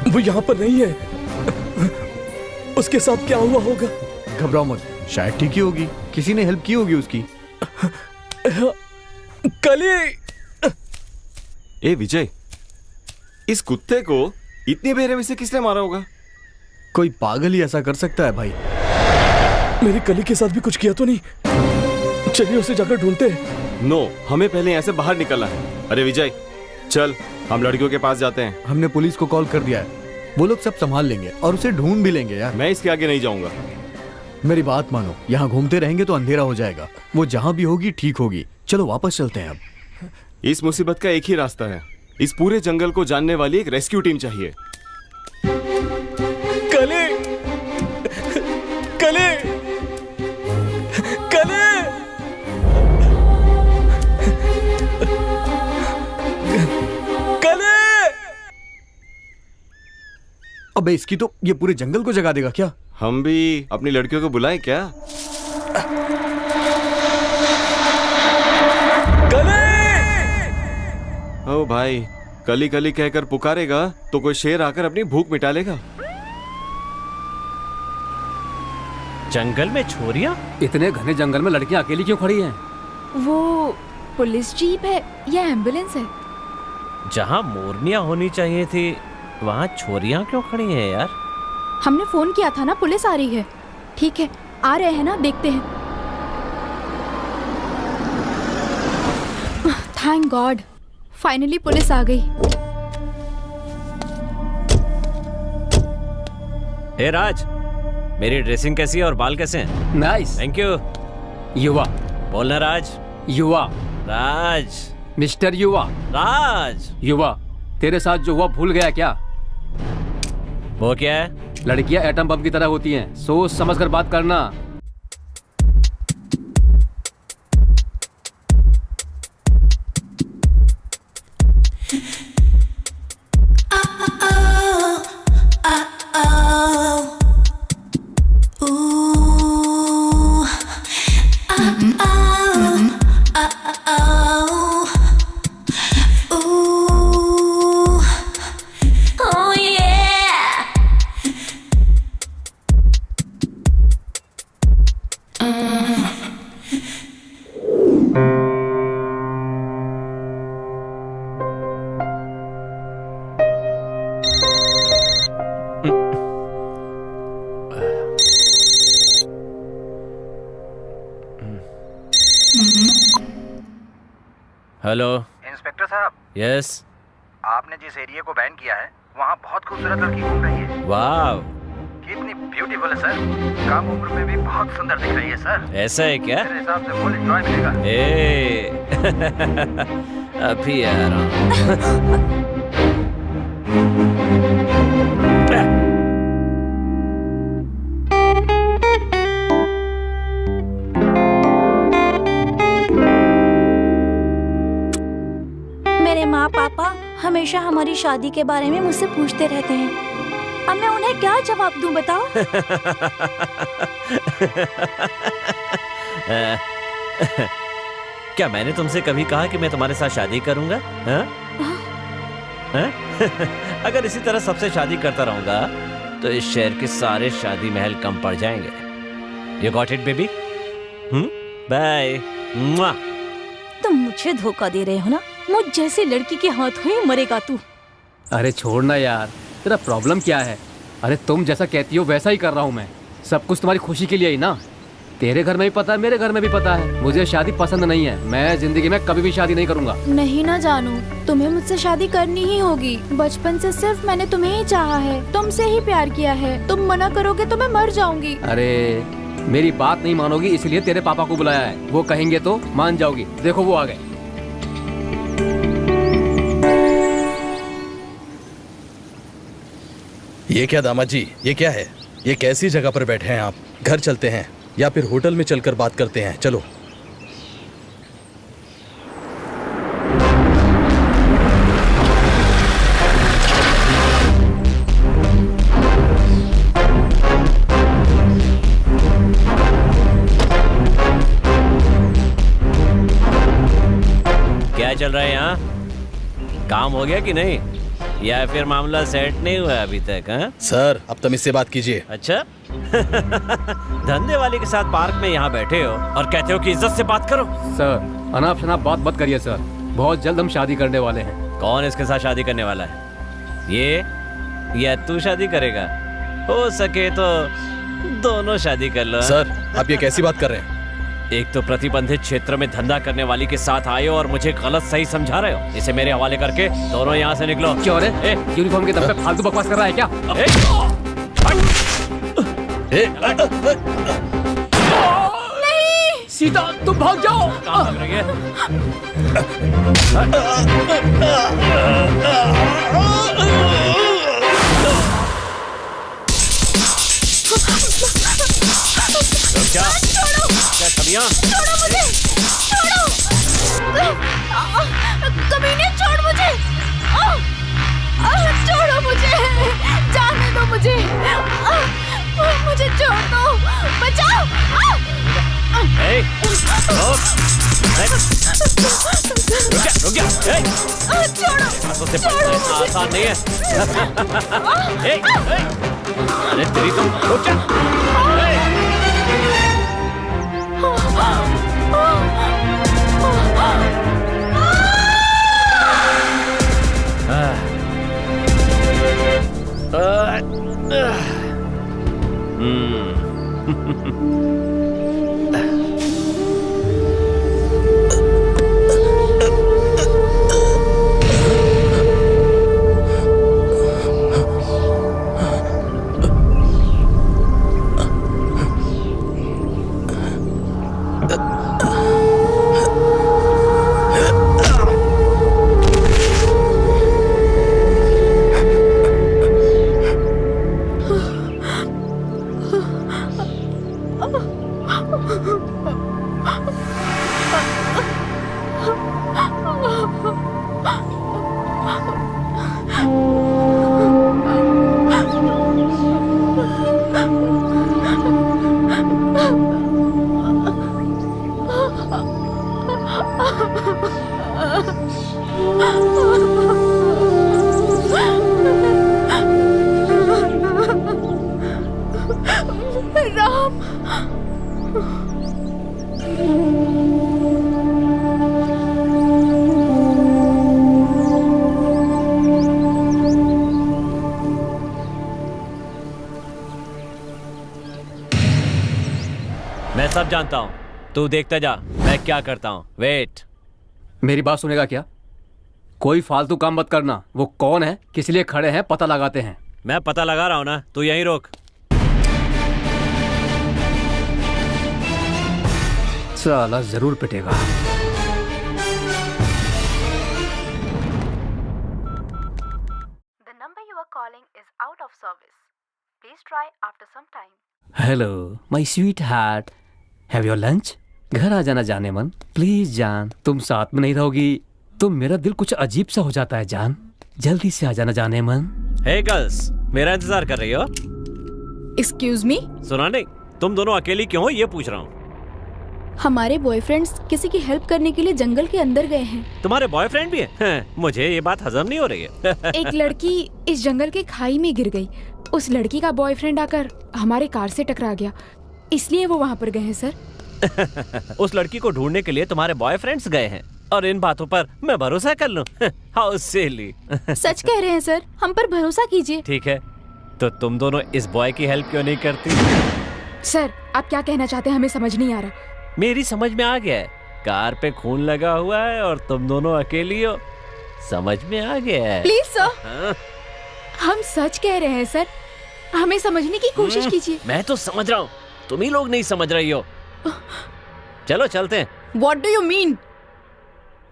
वो यहाँ पर नहीं है। उसके साथ क्या हुआ होगा? घबराओ मत, शायद ठीक ही होगी, किसी ने हेल्प की होगी उसकी। कली! ए विजय, इस कुत्ते को इतनी बेरहमी से किसने मारा होगा? कोई पागल ही ऐसा कर सकता है भाई। मेरी कली के साथ भी कुछ किया तो नहीं? चलिए उसे जाकर ढूंढते हैं। नो, हमें पहले यहाँ से बाहर निकलना है। अरे विजय, चल हम लड़कियों के पास जाते हैं। हमने पुलिस को कॉल कर दिया है, वो लोग सब संभाल लेंगे और उसे ढूंढ भी लेंगे यार। मैं इसके आगे नहीं जाऊंगा। मेरी बात मानो, यहाँ घूमते रहेंगे तो अंधेरा हो जाएगा। वो जहाँ भी होगी ठीक होगी। चलो वापस चलते हैं अब। इस मुसीबत का एक ही रास्ता है, इस पूरे जंगल को जानने वाली एक रेस्क्यू टीम चाहिए। कली! कली! कली! कली! अबे इसकी तो ये पूरे जंगल को जगा देगा क्या? हम भी अपनी लड़कियों को बुलाएं क्या? ओ भाई, कली कली कहकर पुकारेगा तो कोई शेर आकर अपनी भूख मिटा लेगा। जंगल में छोरियां? इतने घने जंगल में लड़कियां अकेली क्यों खड़ी हैं? वो पुलिस जीप है या एम्बुलेंस है? जहाँ मोरनियां होनी चाहिए थी वहाँ छोरियां क्यों खड़ी हैं यार? हमने फोन किया था ना, पुलिस आ रही है। ठीक है, आ रहे हैं ना, देखते हैं। थैंक गॉड, फाइनली पुलिस आ गई। हे राज, मेरी ड्रेसिंग कैसी है और बाल कैसे हैं? नाइस। Thank you. युवा। बोलना राज। युवा। राज। मिस्टर युवा। राज। युवा, तेरे साथ जो हुआ भूल गया क्या? वो क्या है? लड़कियां एटम बम की तरह होती हैं, सोच समझ कर बात करना। हेलो इंस्पेक्टर साहब। यस। आपने जिस एरिया को बैन किया है वहाँ बहुत खूबसूरत लड़की घूम रही है। वाह, कितनी ब्यूटीफुल है सर। कम उम्र में भी बहुत सुंदर दिख रही है सर। ऐसा है क्या? मेरे हिसाब से फुल एंजॉय मिलेगा। अभी आ रहा हूँ। पापा हमेशा हमारी शादी के बारे में मुझसे पूछते रहते हैं। अब मैं उन्हें क्या जवाब दूं बताओ? क्या मैंने तुमसे कभी कहा कि मैं तुम्हारे साथ शादी करूंगा? हाँ? हाँ? अगर इसी तरह सबसे शादी करता रहूंगा तो इस शहर के सारे शादी महल कम पड़ जाएंगे। You got it, baby? Bye. तुम मुझे धोखा दे रहे हो ना? मुझ जैसी लड़की के हाथों ही मरेगा तू। अरे छोड़ना यार, तेरा प्रॉब्लम क्या है? अरे तुम जैसा कहती हो वैसा ही कर रहा हूँ मैं। सब कुछ तुम्हारी खुशी के लिए ही ना। तेरे घर में भी पता है, मेरे घर में भी पता है, मुझे शादी पसंद नहीं है। मैं जिंदगी में कभी भी शादी नहीं करूंगा। नहीं ना जानू, तुम्हें मुझसे शादी करनी ही होगी। बचपन से सिर्फ मैंने तुम्हें ही चाहा है, तुमसे ही प्यार किया है। तुम मना करोगे तो मैं मर जाऊंगी। अरे मेरी बात नहीं मानोगी, इसलिए तेरे पापा को बुलाया है। वो कहेंगे तो मान जाओगी। देखो वो आ गए। ये क्या दामाद जी, ये क्या है? ये कैसी जगह पर बैठे हैं आप? घर चलते हैं या फिर होटल में चलकर बात करते हैं। चलो। चल रहा है यहाँ? काम हो गया कि नहीं, या फिर मामला सेट नहीं हुआ अभी तक? हाँ सर, अब तमीज से बात कीजिए। अच्छा धंधे वाले के साथ पार्क में यहाँ बैठे हो और कहते हो कि इज्जत से बात करो। सर अनाप शनाप बात मत करिए सर, बहुत जल्द हम शादी करने वाले हैं। कौन इसके साथ शादी करने वाला है? ये या तू शादी करेगा? हो सके तो दोनों शादी कर लो। सर आप ये कैसी बात कर रहे हैं? एक तो प्रतिबंधित क्षेत्र में धंधा करने वाली के साथ आए हो और मुझे गलत सही समझा रहे हो। इसे मेरे हवाले करके दोनों यहाँ से निकलो। क्यों रे? यूनिफॉर्म के दम पे फालतू बकवास कर रहा है क्या? नहीं सीता तुम भाग जाओ। कहाँ भाग रही है? क्या कमियां? छोड़ो मुझे, छोड़ो। कमीने छोड़ मुझे, छोड़ो मुझे, जाने दो मुझे, मुझे छोड़ दो, बचाओ। रुक जा। छोड़ो, आसान नहीं है। अरे तेरी तो रुक जा। राम, मैं सब जानता हूँ, तू देखता जा मैं क्या करता हूँ। वेट। मेरी बात सुनेगा क्या? कोई फालतू काम मत करना। वो कौन है, किस लिए खड़े हैं, पता लगाते हैं। मैं पता लगा रहा हूँ ना, तू यहीं रोक। साला जरूर पिटेगा। The number you are calling is out of service. Please try after some time. Hello my sweet heart, have your lunch? घर आ जाना जाने मन, प्लीज जान। तुम साथ में नहीं रहोगी तो मेरा दिल कुछ अजीब सा हो जाता है जान। जल्दी से आ जाना जाने मन। हे गर्ल्स, मेरा इंतजार कर रही हो? Excuse me. सुना नहीं, तुम दोनों अकेली क्यों हो ये पूछ रहा हूँ। हमारे बॉयफ्रेंड्स किसी की हेल्प करने के लिए जंगल के अंदर गए हैं। तुम्हारे बॉयफ्रेंड भी हैं? मुझे ये बात हजम नहीं हो रही है। एक लड़की इस जंगल के खाई में गिर गई। उस लड़की का बॉयफ्रेंड आकर हमारे कार से टकरा गया, इसलिए वो वहाँ पर गए हैं सर। उस लड़की को ढूंढने के लिए तुम्हारे बॉयफ्रेंड्स गए हैं और इन बातों पर मैं भरोसा कर लूं? How silly. सच कह रहे हैं सर, हम पर भरोसा कीजिए। ठीक है, तो तुम दोनों इस बॉय की हेल्प क्यों नहीं करती? सर आप क्या कहना चाहते हैं हमें समझ नहीं आ रहा। मेरी समझ में आ गया है, कार पे खून लगा हुआ है और तुम दोनों अकेली हो। समझ में आ गया है। प्लीज सर, हम सच कह रहे हैं सर, हमें समझने की कोशिश कीजिए। मैं तो समझ रहा हूँ, तुम ही लोग नहीं समझ रही हो। चलो चलते हैं। What do you mean?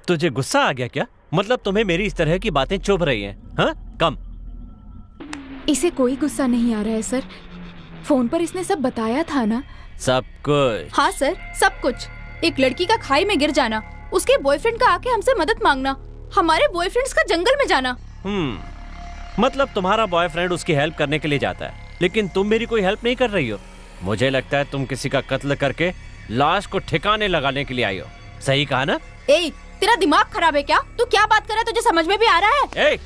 तुझे गुस्सा आ गया क्या? मतलब तुम्हें मेरी इस तरह की बातें चुभ रही हैं? हाँ? कम। इसे कोई गुस्सा नहीं आ रहा है सर, फोन पर इसने सब बताया था ना। सब कुछ? हाँ सर, सब कुछ। एक लड़की का खाई में गिर जाना, उसके बॉयफ्रेंड का आके हमसे मदद मांगना, हमारे बॉयफ्रेंड्स का जंगल में जाना। मतलब तुम्हारा बॉयफ्रेंड उसकी हेल्प करने के लिए जाता है, लेकिन तुम मेरी कोई हेल्प नहीं कर रही हो। मुझे लगता है तुम किसी का कत्ल करके लाश को ठिकाने लगाने के लिए आई हो। सही कहा ना? तेरा दिमाग खराब है क्या? तू क्या बात कर रहा है, तुझे समझ में भी आ रहा है? ए!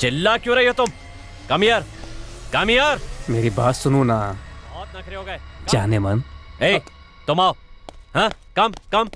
चिल्ला क्यों रही हो तुम? Come here, come here. मेरी बात सुनो ना। बहुत नखरे हो गए। जाने मन। ए, तुम आओ। हाँ, कम कम।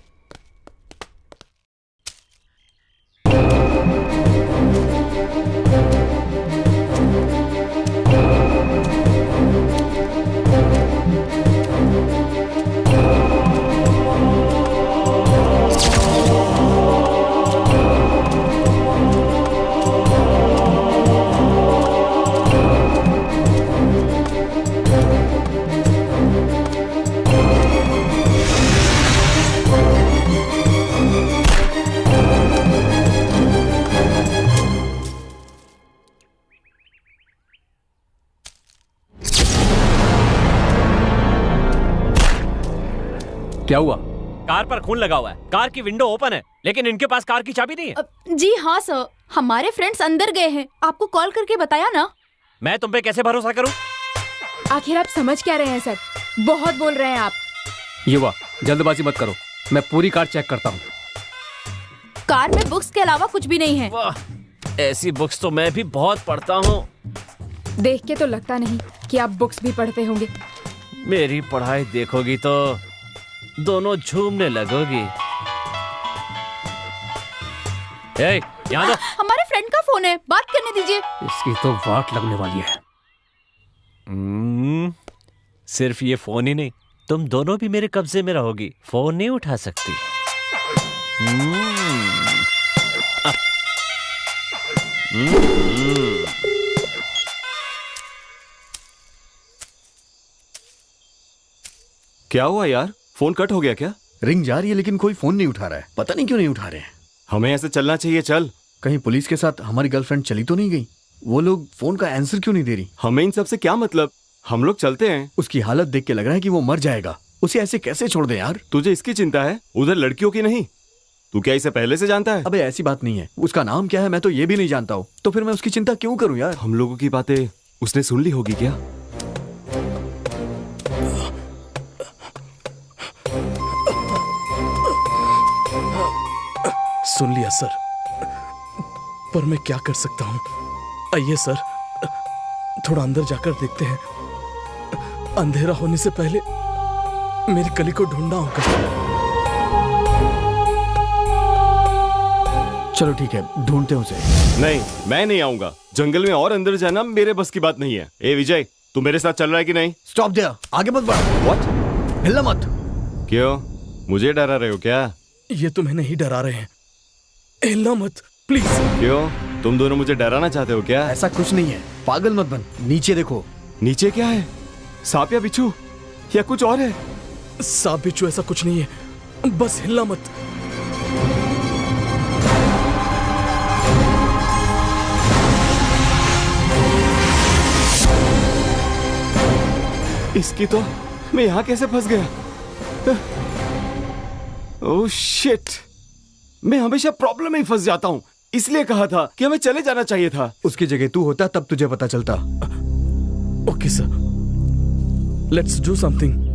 क्या हुआ? कार पर खून लगा हुआ है, कार की विंडो ओपन है, लेकिन इनके पास कार की चाबी नहीं है। जी हाँ सर, हमारे फ्रेंड्स अंदर गए हैं, आपको कॉल करके बताया ना। मैं तुम पे कैसे भरोसा करूं? आखिर आप समझ क्या रहे हैं सर? बहुत बोल रहे हैं आप। युवा, जल्दबाजी मत करो, मैं पूरी कार चेक करता हूँ। कार में बुक्स के अलावा कुछ भी नहीं है। वाह, ऐसी बुक्स तो मैं भी बहुत पढ़ता हूँ। देख के तो लगता नहीं कि आप बुक्स भी पढ़ते होंगे। मेरी पढ़ाई देखोगी तो दोनों झूमने लगोगी। ए, यहाँ दो। हमारे फ्रेंड का फोन है, बात करने दीजिए। इसकी तो वाट लगने वाली है। सिर्फ ये फोन ही नहीं, तुम दोनों भी मेरे कब्जे में रहोगी, फोन नहीं उठा सकती। क्या हुआ यार, फोन कट हो गया क्या? रिंग जा रही है लेकिन कोई फोन नहीं उठा रहा है, पता नहीं क्यों नहीं उठा रहे हैं। हमें ऐसे चलना चाहिए। चल, कहीं पुलिस के साथ हमारी गर्लफ्रेंड चली तो नहीं गई? वो लोग फोन का आंसर क्यों नहीं दे रही? हमें इन सब से क्या मतलब, हम लोग चलते हैं। उसकी हालत देख के लग रहा है कि वो मर जाएगा, उसे ऐसे कैसे छोड़ दे यार? तुझे इसकी चिंता है, उधर लड़कियों की नहीं। तू क्या इसे पहले से जानता है? अबे ऐसी बात नहीं है, उसका नाम क्या है मैं तो ये भी नहीं जानता हूँ, तो फिर मैं उसकी चिंता क्यों करूँ यार? हम लोगों की बातें उसने सुन ली होगी क्या? सुन लिया सर, पर मैं क्या कर सकता हूँ? आइए सर, थोड़ा अंदर जाकर देखते हैं। अंधेरा होने से पहले मेरी कली को ढूंढना होगा। चलो ठीक है, ढूंढते हैं उसे। नहीं, मैं नहीं आऊंगा। जंगल में और अंदर जाना मेरे बस की बात नहीं है। ए विजय, तू मेरे साथ चल रहा है कि नहीं? स्टॉप देयर, आगे मत बढ़। व्हाट? हिलना मत। क्यों, मुझे डरा रहे हो क्या? ये तुम्हें नहीं डरा रहे हैं, हिलना मत प्लीज। क्यों, तुम दोनों मुझे डराना चाहते हो क्या? ऐसा कुछ नहीं है, पागल मत बन। नीचे देखो। नीचे क्या है? सांप या बिच्छू या कुछ और है? सांप बिच्छू ऐसा कुछ नहीं है, बस हिलना मत। इसकी तो मैं यहाँ कैसे फंस गया? ओह शिट, मैं हमेशा प्रॉब्लम में ही फंस जाता हूँ। इसलिए कहा था कि हमें चले जाना चाहिए था। उसकी जगह तू होता तब तुझे पता चलता। Okay sir, let's do something.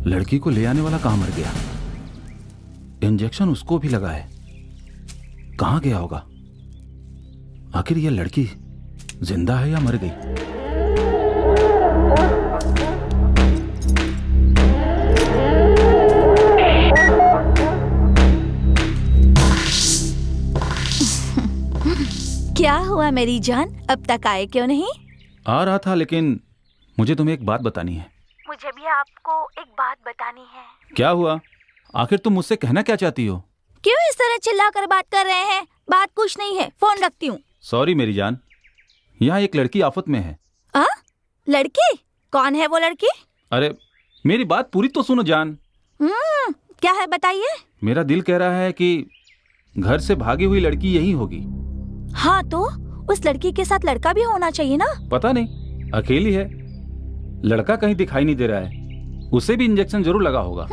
लड़की को ले आने वाला कहाँ मर गया? इंजेक्शन उसको भी लगा है, कहाँ गया होगा? आखिर यह लड़की जिंदा है या मर गई? क्या हुआ मेरी जान, अब तक आए क्यों नहीं? आ रहा था, लेकिन मुझे तुम्हें एक बात बतानी है। मुझे भी आपको एक बात बतानी है। क्या हुआ? आखिर तुम मुझसे कहना क्या चाहती हो? क्यों इस तरह चिल्लाकर बात कर रहे हैं? बात कुछ नहीं है, फोन रखती हूँ। सॉरी मेरी जान, यहाँ एक लड़की आफत में है। लड़की? कौन है वो लड़की? अरे मेरी बात पूरी तो सुनो जान। क्या है बताइए। मेरा दिल कह रहा है कि घर से भागी हुई लड़की यही होगी। हाँ तो उस लड़की के साथ लड़का भी होना चाहिए ना? पता नहीं, अकेली है, लड़का कहीं दिखाई नहीं दे रहा है। उसे भी इंजेक्शन जरूर लगा होगा।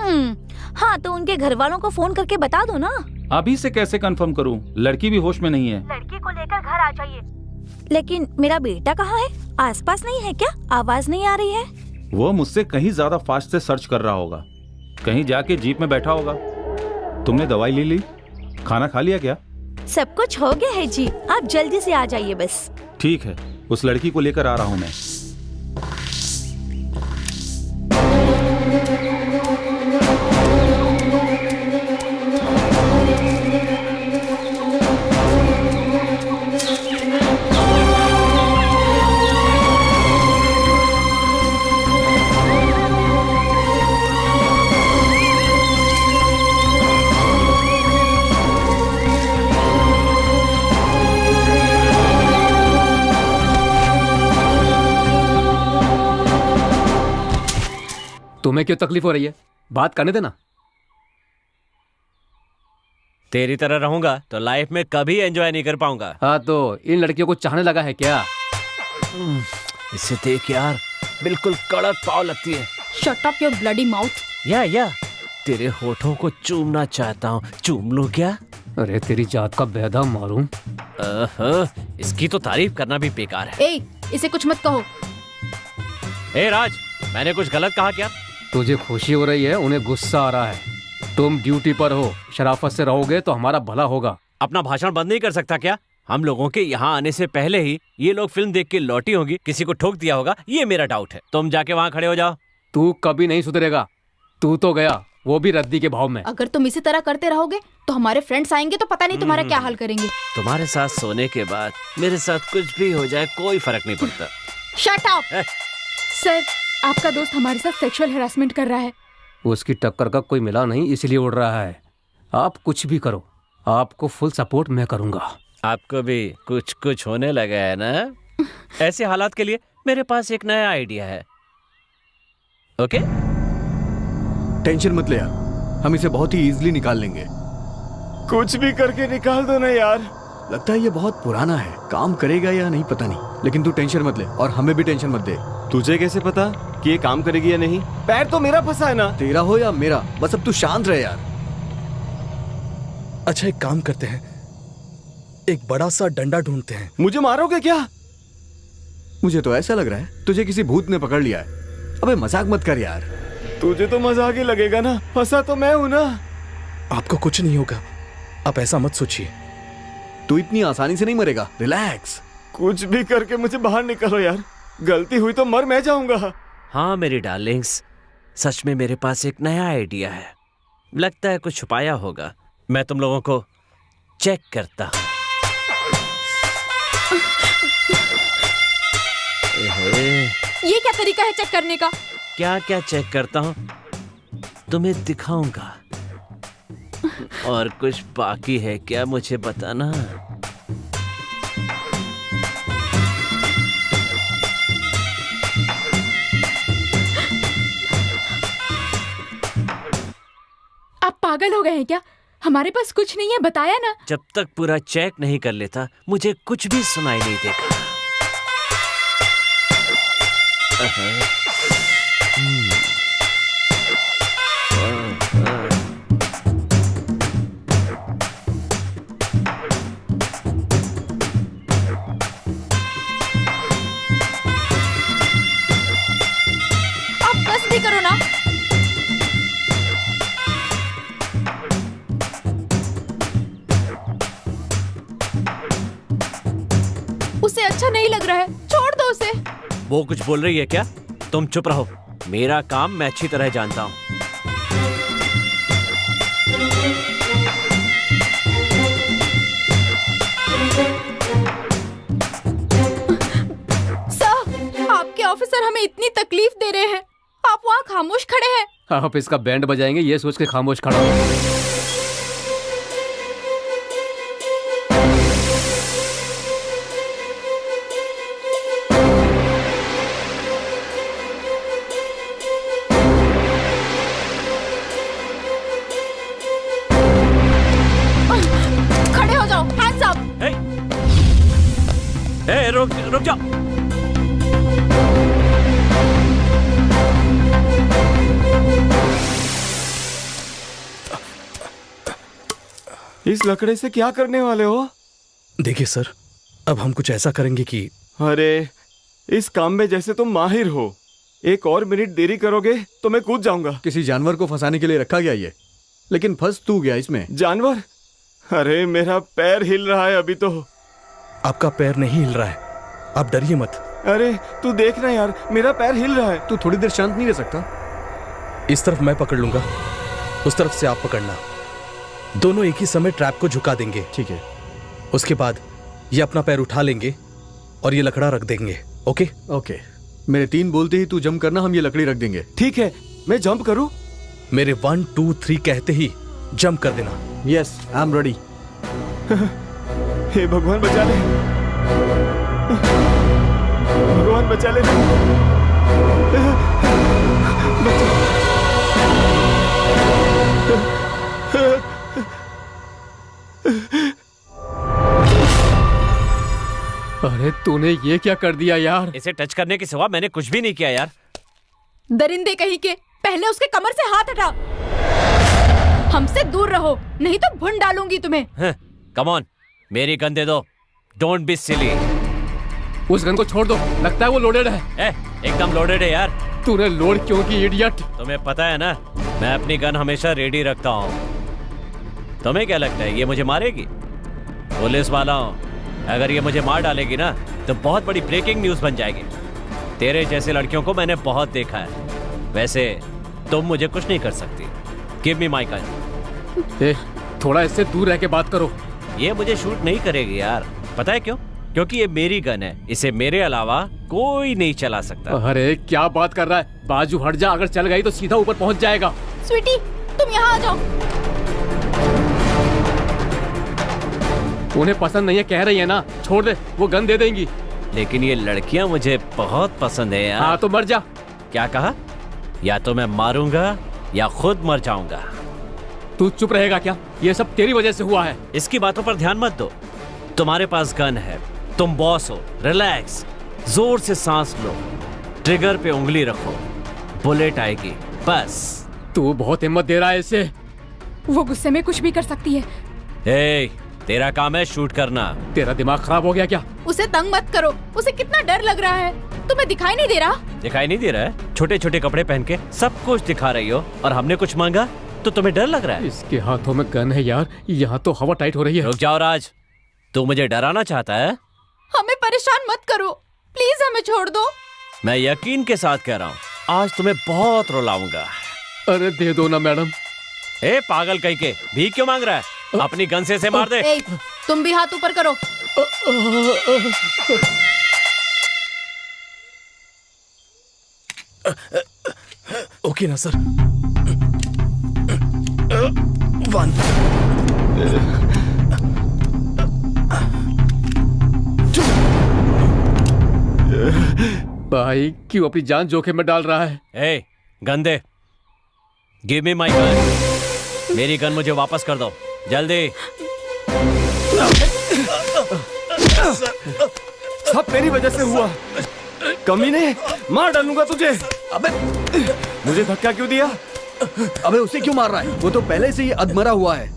हाँ तो उनके घर वालों को फोन करके बता दो ना। अभी से कैसे कंफर्म करूं? लड़की भी होश में नहीं है। लड़की को लेकर घर आ जाइए। लेकिन मेरा बेटा कहाँ है? आसपास नहीं है क्या? आवाज नहीं आ रही है। वो मुझसे कहीं ज्यादा फास्ट से सर्च कर रहा होगा। कहीं जाके जीप में बैठा होगा। तुमने दवाई ले ली? खाना खा लिया क्या? सब कुछ हो गया है जी, आप जल्दी से आ जाइए बस। ठीक है, उस लड़की को लेकर आ रहा हूं मैं। तुम्हें क्यों तकलीफ हो रही है? बात करने देना। तेरी तरह रहूंगा तो लाइफ में कभी एंजॉय नहीं कर पाऊंगा। हाँ तो इन लड़कियों को चाहने लगा है क्या? इसे देख यार, बिल्कुल कड़क पाव लगती है। Shut up your bloody mouth. या तेरे होठों को चूमना चाहता हूँ, चूम लूं क्या? अरे तेरी जात का बेदा मारूं। इसकी तो तारीफ करना भी बेकार है। ए, इसे कुछ मत कहो। ए राज, मैंने कुछ गलत कहा क्या? तुझे खुशी हो रही है, उन्हें गुस्सा आ रहा है। तुम ड्यूटी पर हो, शराफत से रहोगे तो हमारा भला होगा। अपना भाषण बंद नहीं कर सकता क्या? हम लोगों के यहाँ आने से पहले ही ये लोग फिल्म देख के लौटी होंगी, किसी को ठोक दिया होगा, ये मेरा डाउट है। तुम जाके वहाँ खड़े हो जाओ। तू कभी नहीं सुधरेगा। तू तो गया, वो भी रद्दी के भाव में। अगर तुम इसी तरह करते रहोगे तो हमारे फ्रेंड्स आएंगे तो पता नहीं तुम्हारा क्या हाल करेंगे। तुम्हारे साथ सोने के बाद मेरे साथ कुछ भी हो जाए कोई फर्क नहीं पड़ता। Shut up. सर, आपका दोस्त हमारे साथ सेक्सुअल हैरेसमेंट कर रहा है। उसकी टक्कर का कोई मिला नहीं, इसलिए उड़ रहा है। आप कुछ भी करो, आपको फुल सपोर्ट मैं करूंगा। आपको भी कुछ कुछ होने लगा है ना? ऐसे हालात के लिए मेरे पास एक नया आइडिया है। ओके? टेंशन मत ले यार, हम इसे बहुत ही इजीली निकाल लेंगे। कुछ भी करके निकाल दो ना यार। लगता है ये बहुत पुराना है, काम करेगा या नहीं पता नहीं, लेकिन तू टेंशन मत ले और हमें भी टेंशन मत दे। तुझे कैसे पता कि ये काम करेगी या नहीं? पैर तो मेरा फंसा है ना। तेरा हो या मेरा, बस अब तू शांत रहे यार। अच्छा, एक काम करते हैं, एक बड़ा सा डंडा ढूंढते हैं। मुझे मारोगे क्या? मुझे तो ऐसा लग रहा है तुझे किसी भूत ने पकड़ लिया है। अबे मजाक मत कर यार। तुझे तो मजाक ही लगेगा ना, फंसा तो मैं हूं ना। आपको कुछ नहीं होगा, आप ऐसा मत सोचिए। तू इतनी आसानी से नहीं मरेगा, रिलैक्स। कुछ भी करके मुझे बाहर निकालो यार, गलती हुई तो मर मैं जाऊंगा। हाँ मेरी डार्लिंग्स, सच में मेरे पास एक नया आइडिया है। लगता है कुछ छुपाया होगा। मैं तुम लोगों को चेक करता हूँ। ये क्या तरीका है चेक करने का? क्या क्या चेक करता हूँ तुम्हें दिखाऊंगा। और कुछ बाकी है क्या मुझे बताना? आप पागल हो गए हैं क्या? हमारे पास कुछ नहीं है, बताया ना। जब तक पूरा चेक नहीं कर लेता मुझे कुछ भी सुनाई नहीं देगा। आप बस भी करो ना। उसे अच्छा नहीं लग रहा है, छोड़ दो उसे। वो कुछ बोल रही है क्या? तुम चुप रहो, मेरा काम मैं अच्छी तरह जानता हूँ। सर, आपके ऑफिसर हमें इतनी तकलीफ दे रहे हैं, आप वहाँ खामोश खड़े हैं। आप इसका बैंड बजाएंगे ये सोच के खामोश खड़ा हो। खड़े हो जाओ, हैंड्स अप। रुक जाओ। इस लकड़े से क्या करने वाले हो? देखिए सर, अब हम कुछ ऐसा करेंगे कि अरे, इस काम में जैसे तुम माहिर हो, एक और मिनट देरी करोगे तो मैं कूद जाऊंगा। किसी जानवर को फंसाने के लिए रखा गया ये, लेकिन फंस तू गया इसमें। जानवर? अरे मेरा पैर हिल रहा है अभी तो। आपका पैर नहीं हिल रहा है, आप डरिए मत। अरे तू देख ना यार, मेरा पैर हिल रहा है। तू थोड़ी देर शांत नहीं रह सकता? इस तरफ मैं पकड़ लूंगा, उस तरफ से आप पकड़ना। दोनों एक ही समय ट्रैप को झुका देंगे। ठीक है। उसके बाद ये अपना पैर उठा लेंगे और ये लकड़ा रख देंगे। ओके ओके, मेरे 3 बोलते ही तू जंप करना, हम ये लकड़ी रख देंगे। ठीक है, मैं जंप करूं? मेरे 1 2 3 कहते ही जंप कर देना। Yes, I am ready. हे भगवान बचा ले, भगवान बचा ले। अरे तूने ये क्या कर दिया यार? इसे टच करने के सिवा मैंने कुछ भी नहीं किया यार। दरिंदे कहीं के, पहले उसके कमर से हाथ हटा। हमसे दूर रहो, नहीं तो भून डालूंगी तुम्हें। कम ऑन, मेरी गन दे दो। Don't be silly. उस गन को छोड़ दो, लगता है वो लोडेड है। एकदम लोडेड है यार। तूने लोड क्यों की इडियट? तुम्हें पता है ना, मैं अपनी गन हमेशा रेडी रखता हूँ। तुम्हें क्या लगता है ये मुझे मारेगी? पुलिस वाला हूँ, अगर ये मुझे मार डालेगी ना तो बहुत बड़ी ब्रेकिंग न्यूज बन जाएगी। तेरे जैसे लड़कियों को मैंने बहुत देखा है। वैसे तुम मुझे कुछ नहीं कर सकती। Give me my gun. थोड़ा इससे दूर रह के बात करो। ये मुझे शूट नहीं करेगी यार, पता है क्यों? क्योंकि ये मेरी गन है, इसे मेरे अलावा कोई नहीं चला सकता। अरे क्या बात कर रहा है? बाजू हट जा, अगर चल गई तो सीधा ऊपर पहुंच जाएगा। स्वीटी, तुम यहाँ आ जाओ। उन्हें पसंद नहीं है कह रही है ना, छोड़ दे, वो गन दे देंगी। लेकिन ये लड़कियां मुझे बहुत पसंद है यार। हाँ तो मर जा। क्या कहा? या तो मैं मारूंगा या खुद मर जाऊंगा। तू चुप रहेगा क्या? ये सब तेरी वजह से हुआ है। इसकी बातों पर ध्यान मत दो। तुम्हारे पास गन है, तुम बॉस हो। रिलैक्स, जोर से सांस लो, ट्रिगर पे उंगली रखो, बुलेट आएगी बस। तू बहुत हिम्मत दे रहा है इसे। वो गुस्से में कुछ भी कर सकती है। तेरा काम है शूट करना। तेरा दिमाग खराब हो गया क्या? उसे तंग मत करो, उसे कितना डर लग रहा है। तुम्हें दिखाई नहीं दे रहा? दिखाई नहीं दे रहा है? छोटे छोटे कपड़े पहन के सब कुछ दिखा रही हो और हमने कुछ मांगा तो तुम्हें डर लग रहा है? इसके हाथों में गन है यार, यहाँ तो हवा टाइट हो रही है। रुक जाओ राज, तू मुझे डराना चाहता है? हमें परेशान मत करो, प्लीज हमें छोड़ दो। मैं यकीन के साथ कह रहा हूँ, आज तुम्हें बहुत रुलाऊंगा। अरे दे दो ना मैडम। पागल कहीं के, भीख क्यों मांग रहा है? अपनी गन से इसे मार दे। तुम भी हाथ ऊपर करो। ओके ना सर? 1 भाई क्यों अपनी जान जोखिम में डाल रहा है? Gun they. Give me my gun. मेरी गन मुझे वापस कर दो जल्दी। सब तेरी वजह से हुआ। कमीने, मार डालूंगा तुझे। अबे मुझे धक्का क्यों दिया? अबे उसे क्यों मार रहा है? वो तो पहले से ही अधमरा हुआ है।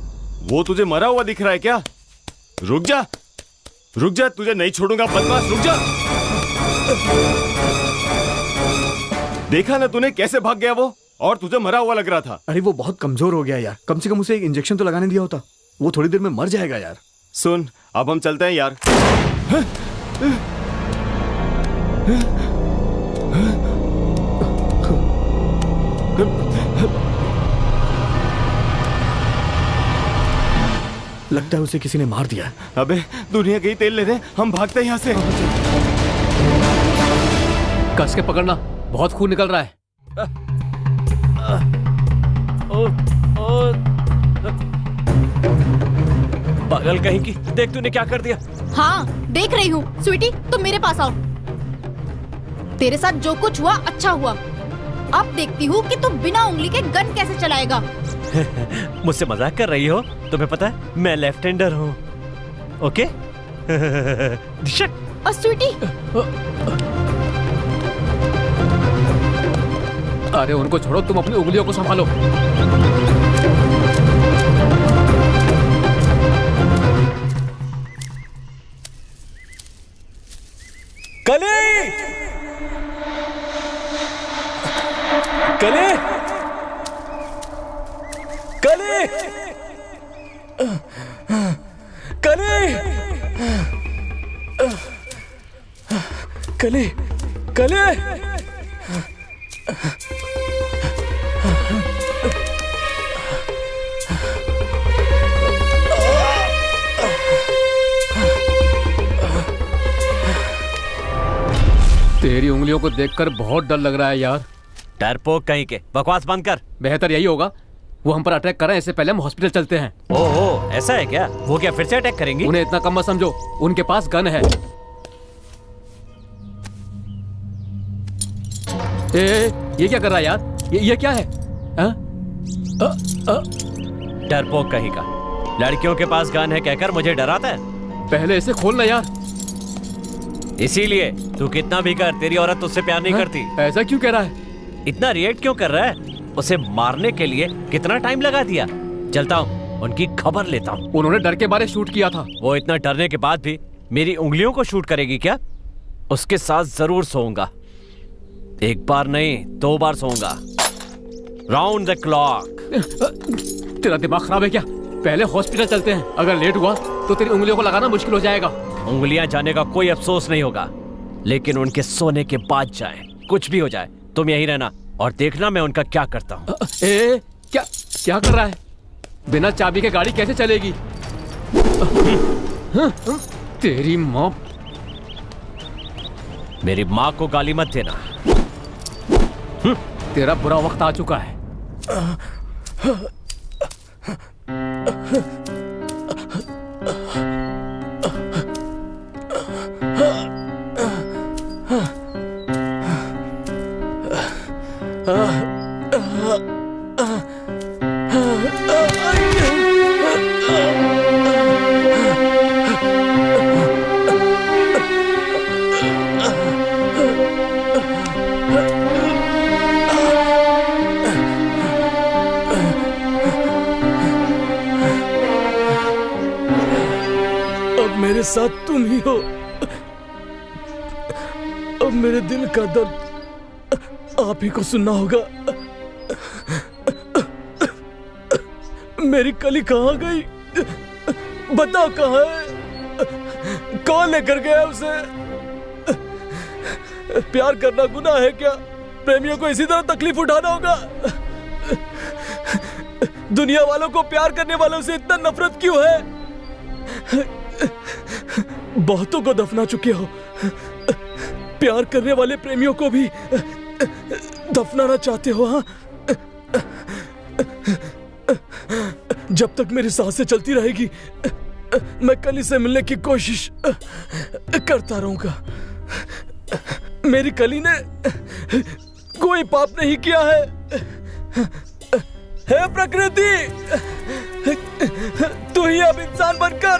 वो तुझे मरा हुआ दिख रहा है क्या? रुक जा, रुक जा, तुझे नहीं छोड़ूंगा बदमाश, रुक जा। देखा ना तूने कैसे भाग गया वो, और तुझे मरा हुआ लग रहा था। अरे वो बहुत कमजोर हो गया यार, कम से कम उसे एक इंजेक्शन तो लगाने दिया होता। वो थोड़ी देर में मर जाएगा यार। सुन, अब हम चलते हैं यार। लगता है उसे किसी ने मार दिया। अबे दुनिया गई, तेल ले दे, हम भागते हैं यहाँ से। कस के पकड़ना, बहुत खून निकल रहा है। पागल कहीं की, देख तूने क्या कर दिया। हाँ देख रही हूँ। स्वीटी तुम मेरे पास आओ। तेरे साथ जो कुछ हुआ अच्छा हुआ। अब देखती हूँ कि तुम बिना उंगली के गन कैसे चलाएगा। मुझसे मजाक कर रही हो? तुम्हें पता है मैं लेफ्ट हैंडर हूँ। ओके? और स्वीटी, अरे उनको छोड़ो, तुम अपनी उंगलियों को संभालो। कली, कली, कली, कली, कली, कली। तेरी उंगलियों को देखकर बहुत डर लग रहा है यार। डरपोक कहीं के, बकवास बंद कर। बेहतर यही होगा, वो हम पर अटैक कर रहे हैं, इससे पहले हम हॉस्पिटल चलते हैं। ओहो, ऐसा है क्या? वो क्या फिर से अटैक करेंगी? उन्हें इतना कम मत समझो, उनके पास गन है। ये क्या कर रहा है यार? ये क्या है? डरपोक कहीं का, लड़कियों के पास गन है कहकर मुझे डराता है। पहले इसे खोलना यार। इसीलिए तू कितना भी कर, तेरी औरत तुझसे प्यार नहीं करती। ऐसा क्यों कह रहा है? इतना रिएक्ट क्यों कर रहा है? उसे मारने के लिए कितना टाइम लगा दिया। चलता हूँ, उनकी खबर लेता हूँ। उन्होंने डर के मारे शूट किया था। वो इतना डरने के बाद भी मेरी उंगलियों को शूट करेगी क्या? उसके साथ जरूर सोऊंगा। एक बार नहीं, 2 बार सोऊंगा। Round the clock. तेरा दिमाग खराब है क्या? पहले हॉस्पिटल चलते हैं, अगर लेट हुआ तो तेरी उंगलियों को लगाना मुश्किल हो जाएगा। उंगलियां जाने का कोई अफसोस नहीं होगा, लेकिन उनके सोने के बाद जाए, कुछ भी हो जाए, तुम यहीं रहना और देखना मैं उनका क्या करता हूँ। क्या कर रहा है? बिना चाबी के गाड़ी कैसे चलेगी? तेरी माँ। मेरी माँ को गाली मत देना। तेरा बुरा वक्त आ चुका है। मेरे साथ तुम ही हो। अब मेरे दिल का दर्द आप ही को सुनना होगा। मेरी कली कहाँ गई? बताओ कहाँ है? कौन लेकर गया उसे? प्यार करना गुनाह है क्या? प्रेमियों को इसी तरह तकलीफ उठाना होगा? दुनिया वालों को प्यार करने वालों से इतना नफरत क्यों है? बहुतों को दफना चुके हो, प्यार करने वाले प्रेमियों को भी दफनाना चाहते हो? हाँ, जब तक मेरी सांसें चलती रहेगी मैं कली से मिलने की कोशिश करता रहूंगा। मेरी कली ने कोई पाप नहीं किया है। हे प्रकृति, तू ही अब इंसान बनकर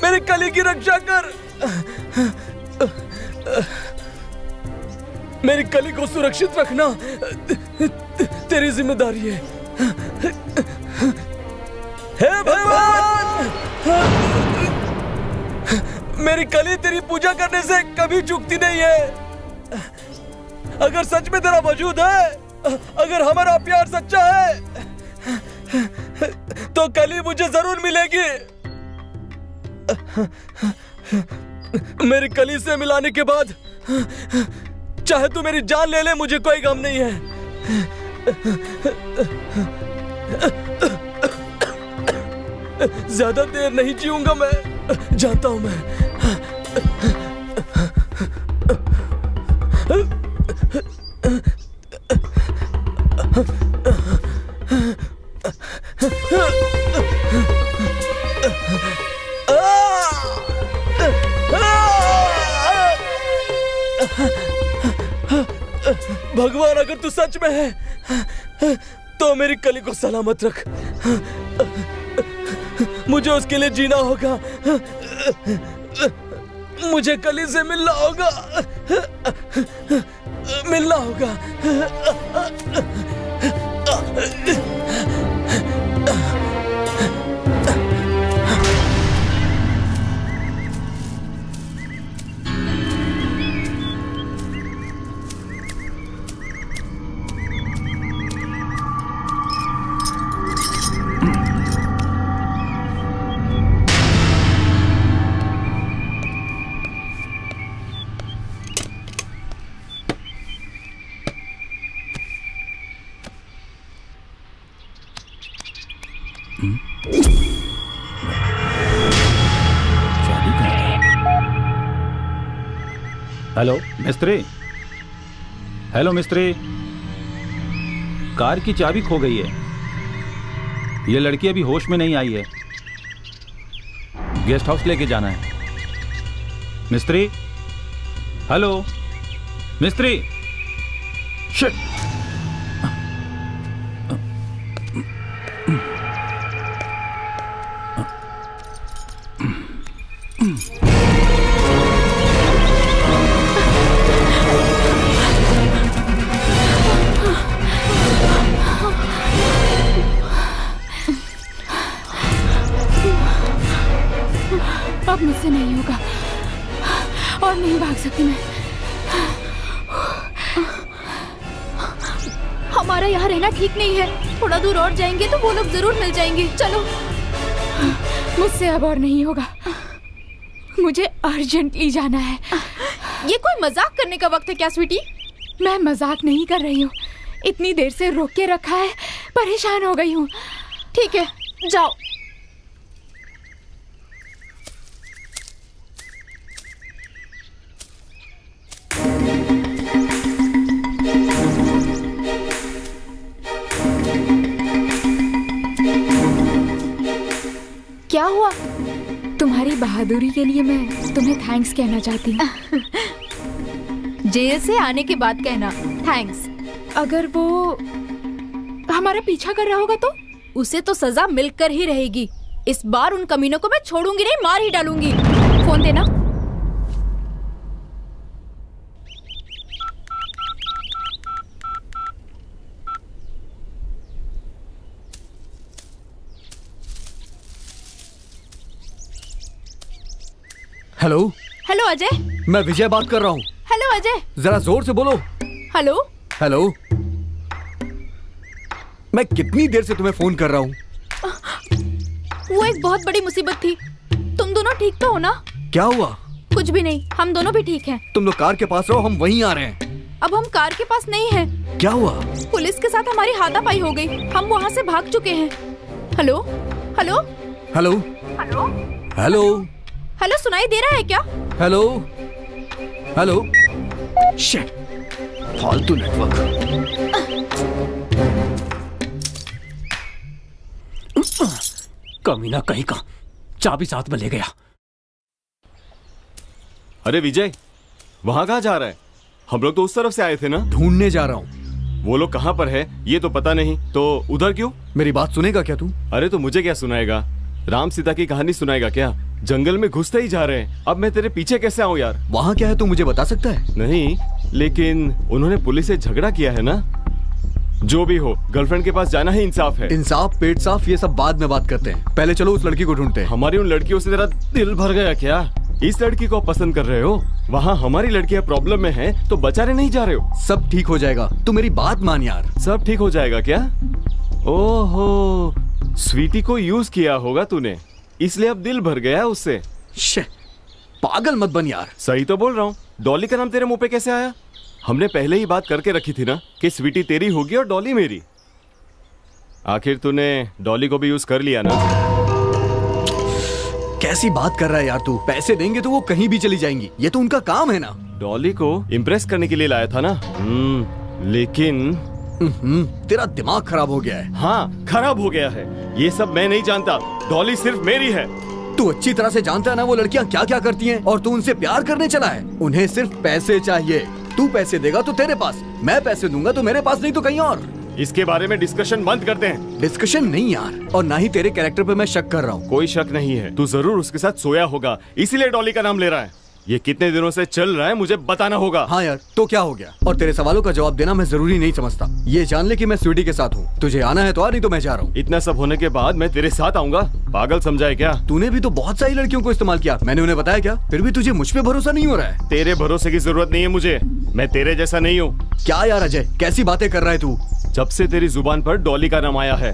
मेरी कली की रक्षा कर। मेरी कली को सुरक्षित रखना तेरी जिम्मेदारी है। हे भगवान, मेरी कली तेरी पूजा करने से कभी चूकती नहीं है। अगर सच में तेरा वजूद है, अगर हमारा प्यार सच्चा है, तो कली मुझे जरूर मिलेगी। मेरी कली से मिलाने के बाद चाहे तू मेरी जान ले ले, मुझे कोई गम नहीं है। ज्यादा देर नहीं जीऊंगा मैं, जानता हूं मैं। भगवान, अगर तू सच में है तो मेरी कली को सलामत रख। मुझे उसके लिए जीना होगा। मुझे कली से मिलना होगा, मिलना होगा। हेलो मिस्त्री। हेलो मिस्त्री, कार की चाबी खो गई है। ये लड़की अभी होश में नहीं आई है। गेस्ट हाउस लेके जाना है। मिस्त्री, हेलो मिस्त्री। शिट। अब मुझसे नहीं होगा और नहीं भाग सकती मैं। हमारा यहाँ रहना ठीक नहीं है। थोड़ा दूर और जाएंगे तो वो लोग जरूर मिल जाएंगे। चलो। मुझसे अब और नहीं होगा। मुझे अर्जेंटली जाना है। ये कोई मजाक करने का वक्त है क्या स्वीटी? मैं मजाक नहीं कर रही हूँ। इतनी देर से रोक के रखा है, परेशान हो गई हूँ। ठीक है, जाओ। क्या हुआ? तुम्हारी बहादुरी के लिए मैं तुम्हें थैंक्स कहना चाहती हूँ। जेल से आने के बाद कहना थैंक्स। अगर वो हमारा पीछा कर रहा होगा तो? उसे तो सजा मिलकर ही रहेगी। इस बार उन कमीनों को मैं छोड़ूंगी नहीं, मार ही डालूंगी। फोन देना। हेलो। हेलो अजय। मैं विजय बात कर रहा हूँ। हेलो अजय। जरा जोर से बोलो। हेलो। हेलो। मैं कितनी देर से तुम्हें फोन कर रहा हूँ। वो एक बहुत बड़ी मुसीबत थी। तुम दोनों ठीक तो हो ना? क्या हुआ? कुछ भी नहीं, हम दोनों भी ठीक हैं। तुम लोग कार के पास रहो, हम वहीं आ रहे हैं। अब हम कार के पास नहीं हैं। क्या हुआ? पुलिस के साथ हमारी हाथापाई हो गई। हम वहाँ से भाग चुके हैं। Hello. Hello. Hello. Hello. Hello. Hello, सुनाई दे रहा है क्या? हेलो। हेलो। शिट, फालतू नेटवर्क। कमीना कहीं का, चाबी साथ में ले गया। अरे विजय, वहां कहाँ जा रहा है? हम लोग तो उस तरफ से आए थे ना। ढूंढने जा रहा हूँ। वो लोग कहाँ पर है ये तो पता नहीं, तो उधर क्यों? मेरी बात सुनेगा क्या तू? अरे तो मुझे क्या सुनाएगा? राम सीता की कहानी सुनाएगा क्या? जंगल में घुसते ही जा रहे हैं। अब मैं तेरे पीछे कैसे आऊं यार? वहाँ क्या है तू मुझे बता सकता है? नहीं, लेकिन उन्होंने पुलिस से झगड़ा किया है ना। जो भी हो, गर्लफ्रेंड के पास जाना ही इंसाफ है। इंसाफ, पेट साफ, ये सब बाद में बात करते हैं। पहले चलो उस लड़की को ढूंढते हैं। हमारी उन लड़कियों से तेरा दिल भर गया क्या? इस लड़की को पसंद कर रहे हो? वहाँ हमारी लड़कियां प्रॉब्लम में हैं, तो बचाने नहीं जा रहे हो? सब ठीक हो जाएगा, तू मेरी बात मान यार। सब ठीक हो जाएगा क्या? ओहो, स्वीटी को यूज किया होगा तूने, इसलिए अब दिल भर गया उससे। पागल मत बन यार। सही तो बोल रहा हूँ। डॉली का नाम तेरे मुंह पे कैसे आया? हमने पहले ही बात करके रखी थी ना कि स्वीटी तेरी होगी और डॉली मेरी। आखिर तूने डॉली को भी यूज कर लिया ना। कैसी बात कर रहा है यार तू? पैसे देंगे तो वो कहीं भी चली जाएंगी, ये तो उनका काम है ना। डॉली को इम्प्रेस करने के लिए लाया था ना। लेकिन तेरा दिमाग खराब हो गया है। हाँ, खराब हो गया है। ये सब मैं नहीं जानता। डॉली सिर्फ मेरी है। तू अच्छी तरह से जानता है ना वो लड़कियां क्या क्या करती हैं, और तू उनसे प्यार करने चला है। उन्हें सिर्फ पैसे चाहिए। तू पैसे देगा तो तेरे पास, मैं पैसे दूंगा तो मेरे पास, नहीं तो कहीं और। इसके बारे में डिस्कशन बंद करते हैं। डिस्कशन नहीं यार, और ना ही तेरे कैरेक्टर पे मैं शक कर रहा हूँ। कोई शक नहीं है, तू जरूर उसके साथ सोया होगा, इसीलिए डॉली का नाम ले रहा है। ये कितने दिनों से चल रहा है मुझे बताना होगा। हाँ यार, तो क्या हो गया? और तेरे सवालों का जवाब देना मैं जरूरी नहीं समझता। ये जान ले कि मैं स्वीटी के साथ हूँ। तुझे आना है तो आ, नहीं तो मैं जा रहा हूँ। इतना सब होने के बाद मैं तेरे साथ आऊंगा? पागल समझा है क्या? तूने भी तो बहुत सारी लड़कियों को इस्तेमाल किया, मैंने उन्हें बताया क्या? फिर भी तुझे मुझ पे भरोसा नहीं हो रहा है। तेरे भरोसे की जरूरत नहीं है मुझे, मैं तेरे जैसा नहीं हूँ। क्या यार अजय, कैसी बातें कर रहा है तू? जब से तेरी जुबान पर डॉली का नाम आया है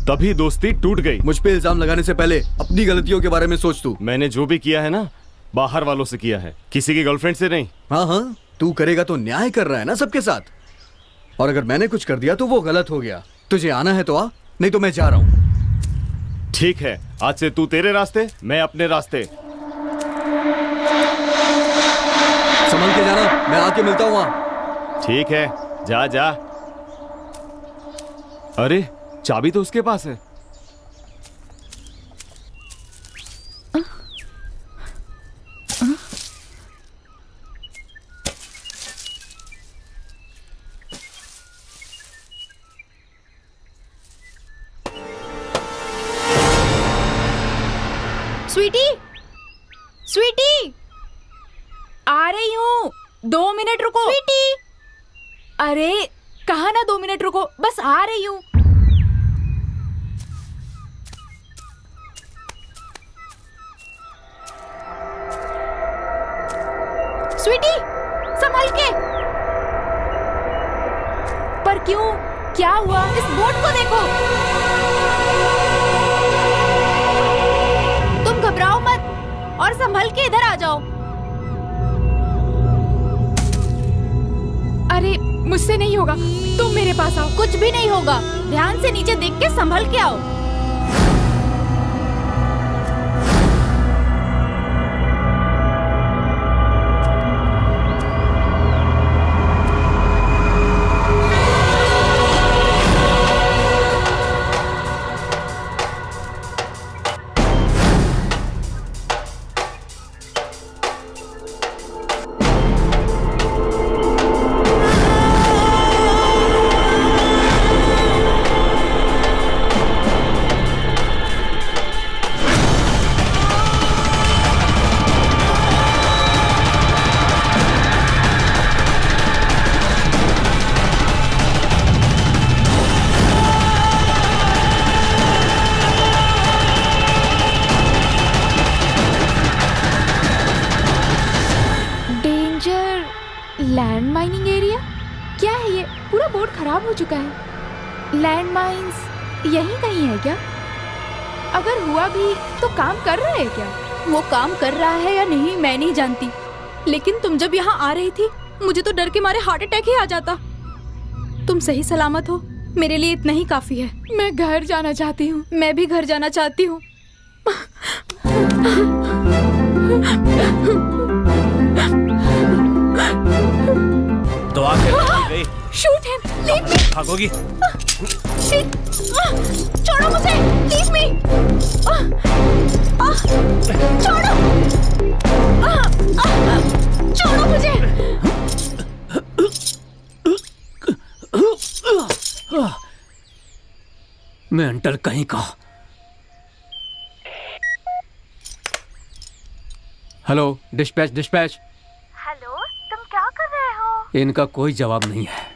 तभी दोस्ती टूट गई। मुझ पे इल्जाम लगाने से पहले अपनी गलतियों के बारे में सोच तू। मैंने जो भी किया है ना, बाहर वालों से किया है, किसी की गर्लफ्रेंड से नहीं। हाँ हाँ, तू करेगा तो न्याय कर रहा है ना सबके साथ। और अगर मैंने कुछ कर दिया तो वो गलत हो गया। तुझे आना है तो आ, नहीं तो मैं जा रहा हूँ। ठीक है, आज से तू तेरे रास्ते, मैं अपने रास्ते। संभल के जाना, मैं आके मिलता हूँ वहाँ। ठीक है, जा जा। अरे चाबी तो उसके पास है। स्वीटी, स्वीटी, आ रही हूँ। 2 मिनट रुको। स्वीटी, अरे कहा ना 2 मिनट रुको, बस आ रही हूँ। स्वीटी, संभल के। पर क्यों? क्या हुआ? इस बोट को देखो। तुम घबराओ मत और संभल के इधर आ जाओ। अरे मुझसे नहीं होगा, तुम मेरे पास आओ। कुछ भी नहीं होगा, ध्यान से नीचे देख के संभल के आओ। Land mining area? क्या है ये? पूरा बोर्ड खराब हो चुका है। लैंड माइंस यहीं कहीं है क्या? अगर हुआ भी तो काम कर रहा है क्या? वो काम कर रहा है या नहीं मैं नहीं जानती, लेकिन तुम जब यहाँ आ रही थी मुझे तो डर के मारे हार्ट अटैक ही आ जाता। तुम सही सलामत हो, मेरे लिए इतना ही काफी है। मैं घर जाना चाहती हूँ। मैं भी घर जाना चाहती हूँ। तो आके गई। Shoot him, leave me. भागोगी? छोड़ो मुझे, लीव मी। छोड़ो, छोड़ो मुझे। मेंटल कहीं का। Hello, dispatch dispatch. हेलो, तुम क्या कर रहे हो? इनका कोई जवाब नहीं है।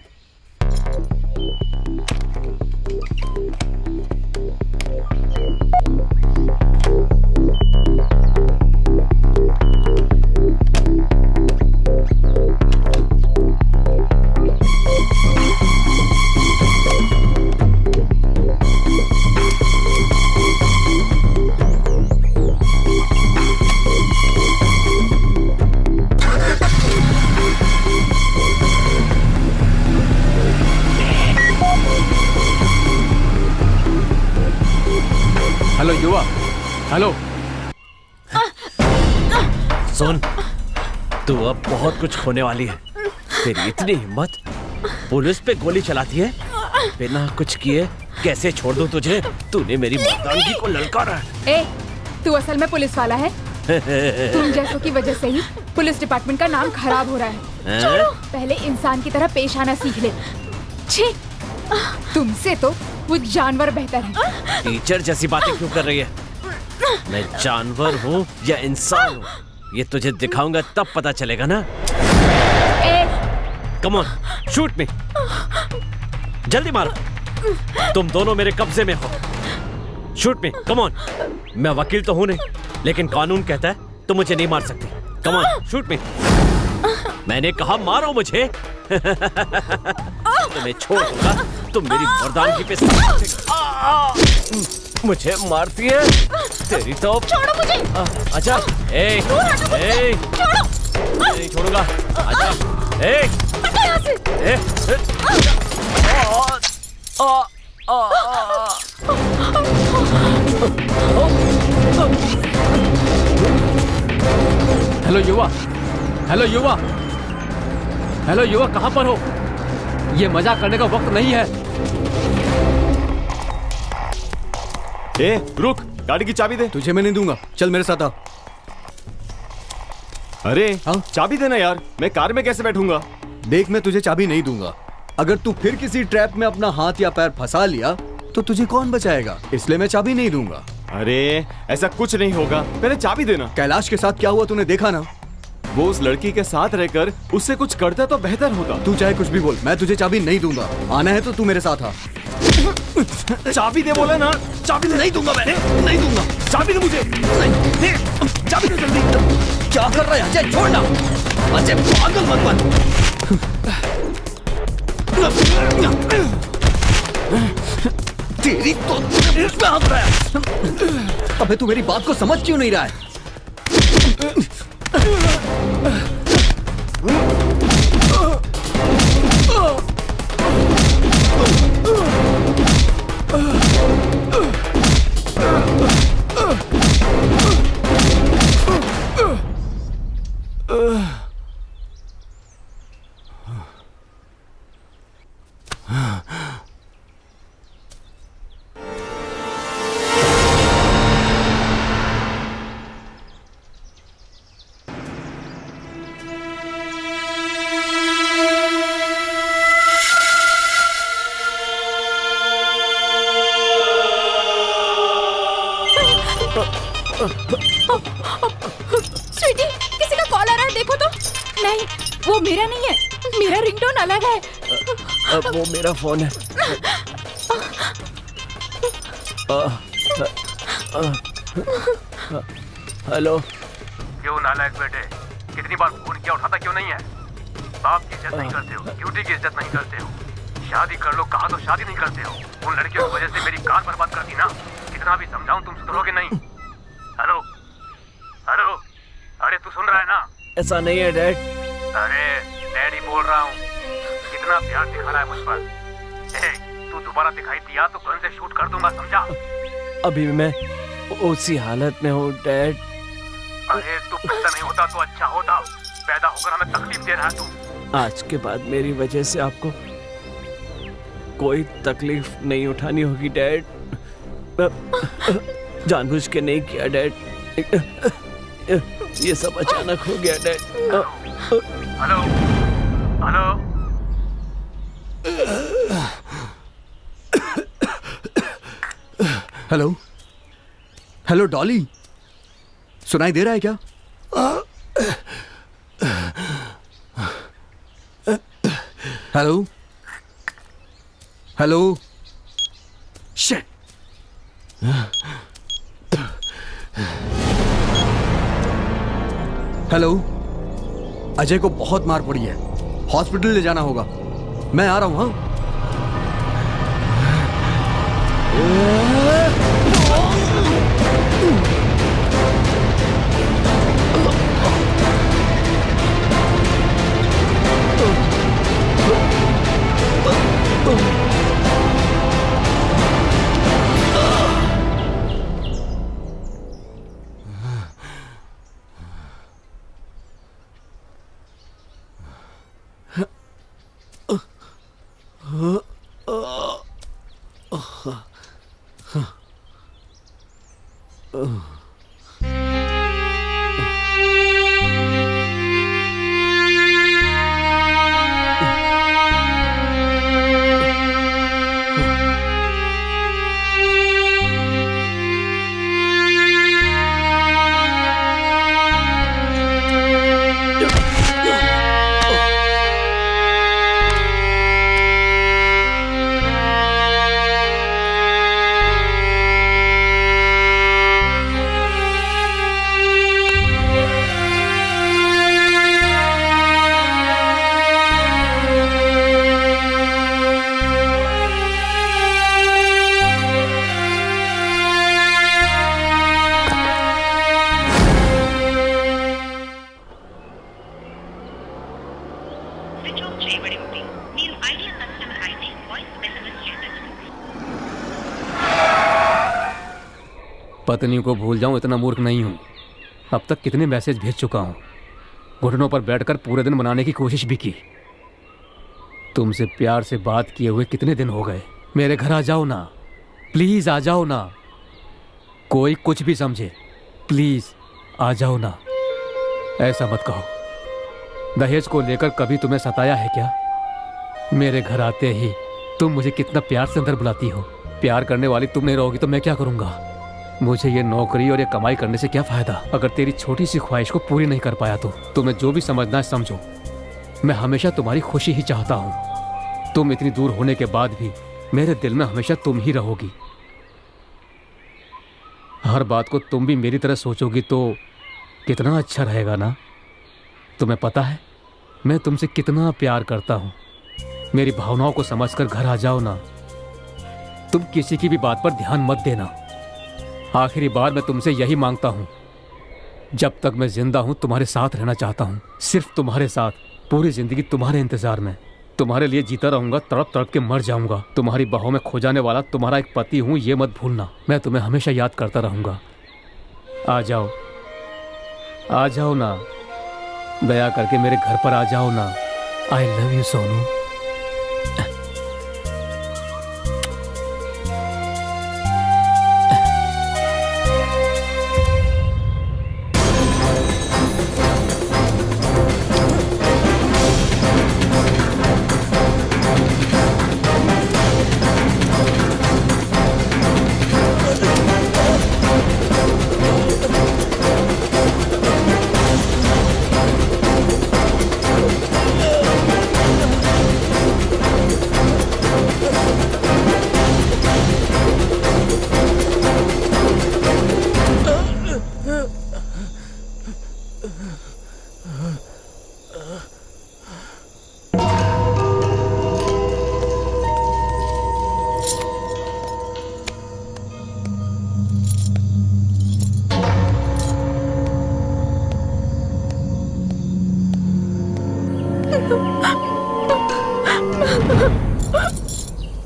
हेलो युवा, हेलो। सुन, तू अब बहुत कुछ होने वाली है। तेरी इतनी हिम्मत, पुलिस पे गोली चलाती है बिना कुछ किए। कैसे छोड़ दूं तुझे? तूने मेरी मर्दानगी को ललकारा है। ए, तू असल में पुलिस वाला है। तुम जैसों की वजह से ही पुलिस डिपार्टमेंट का नाम खराब हो रहा है। छोड़ो, पहले इंसान की तरह पेश आना सीख ले। छी, तुमसे तो वो जानवर बेहतर है। टीचर जैसी बातें क्यों कर रही है? मैं जानवर हूँ या इंसान हूँ, ये तुझे दिखाऊंगा तब पता चलेगा ना। कम ऑन, शूट मी। जल्दी मारो। तुम दोनों मेरे कब्जे में हो। Shoot me, come on. मैं वकील तो हूँ नहीं, लेकिन कानून कहता है तो मुझे नहीं मार सकती। कम ऑन, शूट मी। मैंने कहा मारो मुझे। तुम्हें छोड़ दूंगा, तुम मेरी मर्दानगी पे मुझे मारती है। तेरी तो छोड़ो मुझे। अच्छा, ए, छोड़ो। नहीं छोड़ूंगा। अच्छा, ए, हटो यहाँ से। हेलो युवा, हेलो युवा, हेलो युवक, कहाँ पर हो? ये मजाक करने का वक्त नहीं है। ए, रुक, गाड़ी की चाबी दे। तुझे मैं नहीं दूंगा, चल मेरे साथ आ। अरे हाँ? चाबी देना यार, मैं कार में कैसे बैठूंगा? देख, मैं तुझे चाबी नहीं दूंगा। अगर तू फिर किसी ट्रैप में अपना हाथ या पैर फंसा लिया तो तुझे कौन बचाएगा? इसलिए मैं चाबी नहीं दूंगा। अरे ऐसा कुछ नहीं होगा, पहले चाबी देना। कैलाश के साथ क्या हुआ तूने देखा ना? वो उस लड़की के साथ रहकर उससे कुछ करता तो बेहतर होता। तू चाहे कुछ भी बोल, मैं तुझे चाबी नहीं दूंगा। आना है तो तू मेरे साथ आ। चाबी दे बोला ना। चाबी दे। नहीं दूंगा, मैं नहीं दूंगा। चाबी दे मुझे। नहीं, चाबी दे जल्दी। क्या कर रहा है अजय? छोड़ना अजय, पागल मत बन। तेरी तो मुझ में हाथ रहा है। अबे तू मेरी बात को समझ क्यों नहीं रहा है? स्वीटी, किसी का कॉल आ रहा है, देखो तो। नहीं, वो मेरा नहीं है, मेरा रिंगटोन अलग है। अब वो मेरा फोन है। हेलो। क्यों नालायक बेटे, कितनी बार फोन किया, उठाता क्यों नहीं है? बाप की इज्जत नहीं करते हो, ड्यूटी की इज्जत नहीं करते हो। शादी कर लो कहा तो शादी नहीं करते हो। उन लड़कियों की वजह से मेरी कार बर्बाद कर दी ना। कितना भी समझाऊं तुम सुधरोगे नहीं। हेलो हेलो, अरे तू सुन रहा है ना? ऐसा नहीं है डैड। अरे डैडी बोल रहा हूँ। कितना प्यार दिखा रहा है मुझ पर। तू दोबारा दिखाई दिया तो गन से शूट कर दूंगा, समझा? अभी मैं उसी हालत में हूँ डैड। अरे तू पैदा नहीं होता तो अच्छा होता। पैदा होकर हमें तकलीफ दे रहा है तू। आज के बाद मेरी वजह से आपको कोई तकलीफ नहीं उठानी होगी डैड। जानबूझ के नहीं किया डैड। ये सब अचानक हो गया dad. Hello hello. Hello hello Dolly, सुनाई दे रहा है क्या? Hello hello. Shit. Hello, Ajay को बहुत मार पड़ी है, हॉस्पिटल ले जाना होगा। मैं आ रहा हूं। हाँ, पत्नी को भूल जाऊं इतना मूर्ख नहीं हूं। अब तक कितने मैसेज भेज चुका हूं। घुटनों पर बैठकर पूरे दिन मनाने की कोशिश भी की, तुमसे प्यार से बात किए हुए कितने दिन हो गए। मेरे घर आ जाओ ना, प्लीज आ जाओ ना। कोई कुछ भी समझे, प्लीज आ जाओ ना। ऐसा मत कहो। दहेज को लेकर कभी तुम्हें सताया है क्या? मेरे घर आते ही तुम मुझे कितना प्यार से अंदर बुलाती हो। प्यार करने वाली तुम नहीं रहोगी तो मैं क्या करूंगा? मुझे ये नौकरी और ये कमाई करने से क्या फायदा अगर तेरी छोटी सी ख्वाहिश को पूरी नहीं कर पाया तो? तुम्हें जो भी समझना है समझो। मैं हमेशा तुम्हारी खुशी ही चाहता हूं। तुम इतनी दूर होने के बाद भी मेरे दिल में हमेशा तुम ही रहोगी। हर बात को तुम भी मेरी तरह सोचोगी तो कितना अच्छा रहेगा ना। तुम्हें पता है मैं तुमसे कितना प्यार करता हूं। मेरी भावनाओं को समझकर घर आ जाओ ना। तुम किसी की भी बात पर ध्यान मत देना। आखिरी बार मैं तुमसे यही मांगता हूं। जब तक मैं जिंदा हूं तुम्हारे साथ रहना चाहता हूं, सिर्फ तुम्हारे साथ। पूरी जिंदगी तुम्हारे इंतजार में, तुम्हारे लिए जीता रहूंगा, तड़प तड़प के मर जाऊंगा। तुम्हारी बाहों में खो जाने वाला तुम्हारा एक पति हूं, ये मत भूलना। मैं तुम्हें हमेशा याद करता रहूंगा। आ जाओ, आ जाओ ना। दया करके मेरे घर पर आ जाओ ना। I love you Sonu.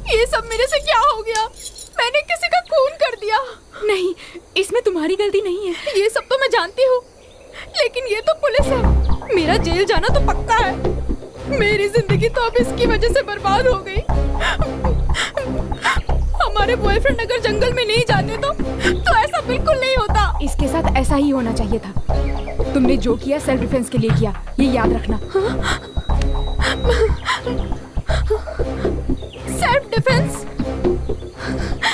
ये सब मेरे से क्या हो गया? मैंने किसी का खून कर दिया। नहीं, इसमें तुम्हारी गलती नहीं है। ये सब तो मैं जानती हूँ, लेकिन ये तो पुलिस है। मेरा जेल जाना तो पक्का है। मेरी जिंदगी तो अब इसकी वजह से बर्बाद हो गई। हमारे बॉयफ्रेंड अगर जंगल में नहीं जाते तो ऐसा बिल्कुल नहीं होता। इसके साथ ऐसा ही होना चाहिए था। तुमने जो किया सेल्फ डिफेंस के लिए किया, ये याद रखना। Self defence?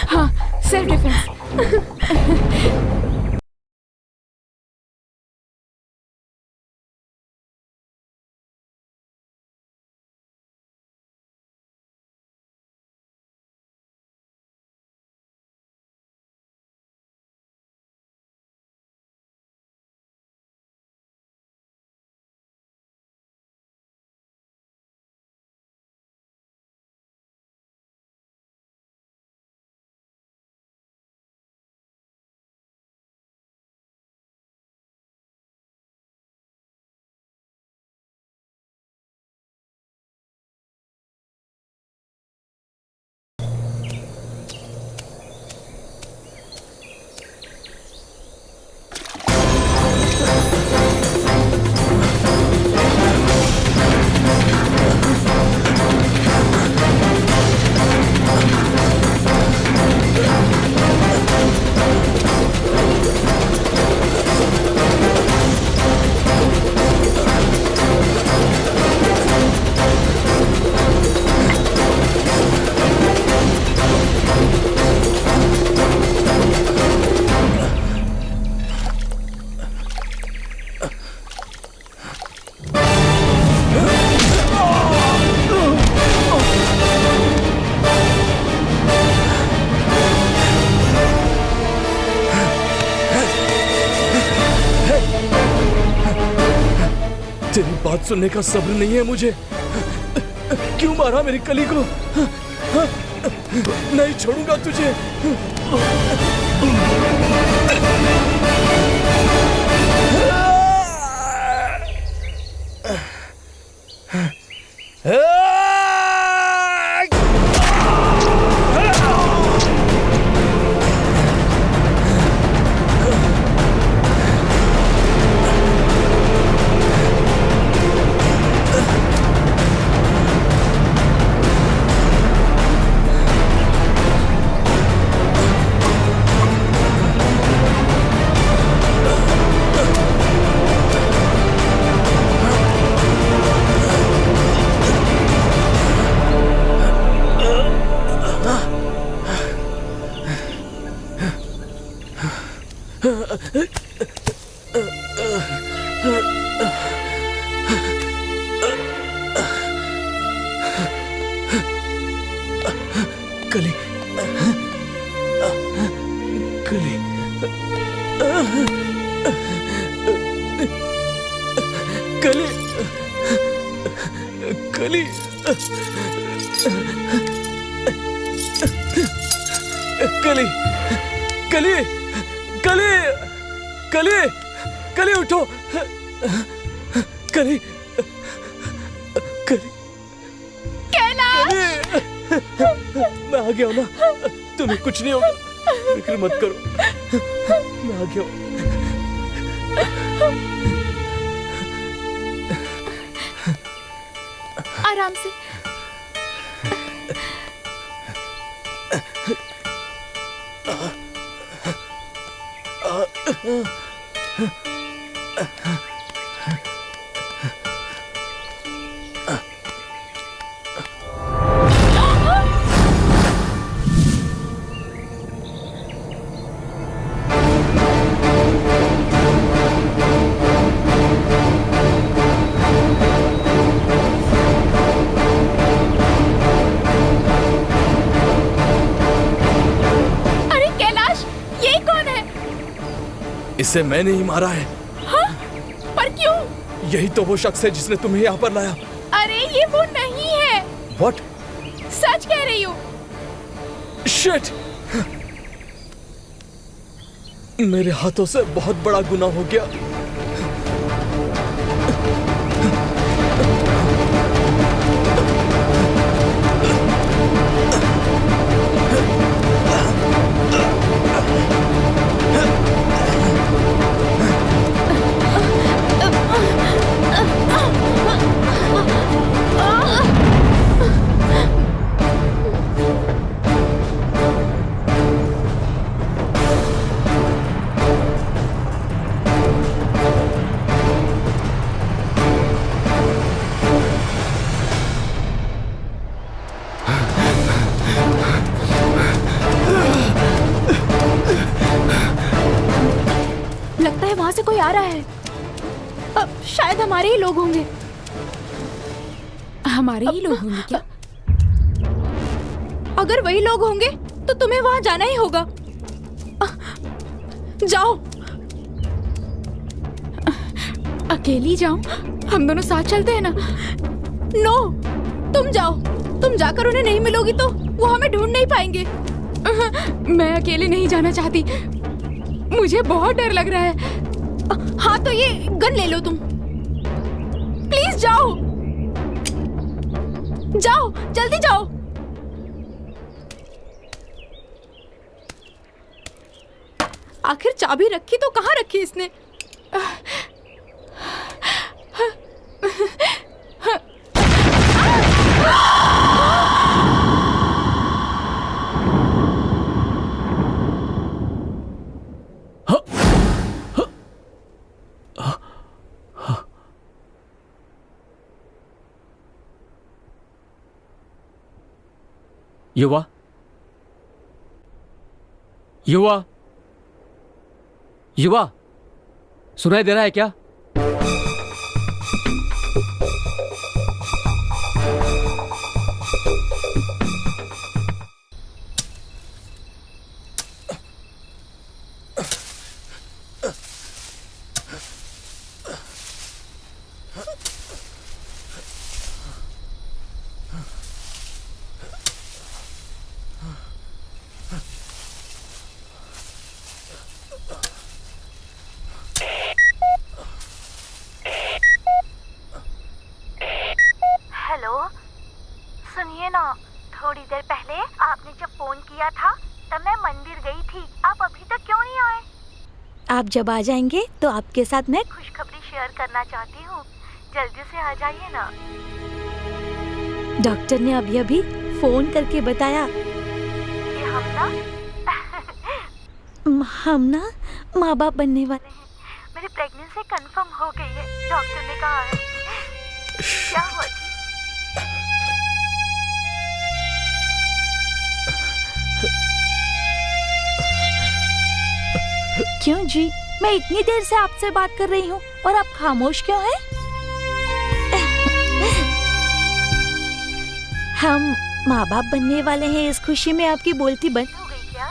हाँ, सेल्फ डिफेंस। तेरी बात सुनने का सब्र नहीं है मुझे। क्यों मारा मेरी कली को? नहीं छोड़ूंगा तुझे। कली कली कली कली कली कली कली कली कली उठो कली कली कैलाश मैं आ गया हूं ना, तुम्हें कुछ नहीं होगा, फिक्र मत करो, मैं आ गया हूं। आराम से। इसे मैंने ही मारा है। हाँ? पर क्यों? यही तो वो शख्स है जिसने तुम्हें यहाँ पर लाया। अरे ये वो नहीं है। What? सच कह रही हूँ। Shit! मेरे हाथों से बहुत बड़ा गुनाह हो गया। लगता है वहां से कोई आ रहा है। शायद हमारे ही लोग होंगे। हमारे ही लोग होंगे क्या? अगर वही लोग होंगे तो तुम्हें वहां जाना ही होगा। जाओ। अकेली जाऊं? हम दोनों साथ चलते हैं ना? नो, तुम जाओ। तुम जाकर उन्हें नहीं मिलोगी तो वो हमें ढूंढ नहीं पाएंगे। मैं अकेले नहीं जाना चाहती। मुझे बहुत डर लग रहा है। हाँ तो ये गन ले लो तुम। प्लीज जाओ। जाओ, जल्दी जाओ। आखिर चाबी रखी तो कहाँ रखी इसने? युवा, युवा, युवा, सुनाई दे रहा है क्या? सुनिए ना, थोड़ी देर पहले आपने जब फोन किया था तब मैं मंदिर गई थी। आप अभी तक क्यों नहीं आए? आप जब आ जाएंगे तो आपके साथ मैं खुशखबरी शेयर करना चाहती हूँ। जल्दी से आ जाइए ना। डॉक्टर ने अभी फोन करके बताया कि हम ना माँ बाप बनने वाले हैं। मेरी प्रेगनेंसी कंफर्म हो गई है, डॉक्टर ने कहा है। क्या हुआ जी? क्यों जी, मैं इतनी देर से आपसे बात कर रही हूँ और आप खामोश क्यों हैं? हम माँ बाप बनने वाले हैं, इस खुशी में आपकी बोलती बंद हो गई क्या?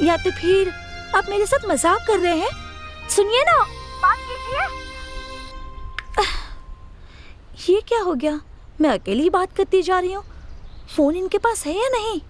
या तो फिर आप मेरे साथ मजाक कर रहे हैं? सुनिए ना, बात कीजिए। ये क्या हो गया? मैं अकेली बात करती जा रही हूँ। फोन इनके पास है या नहीं?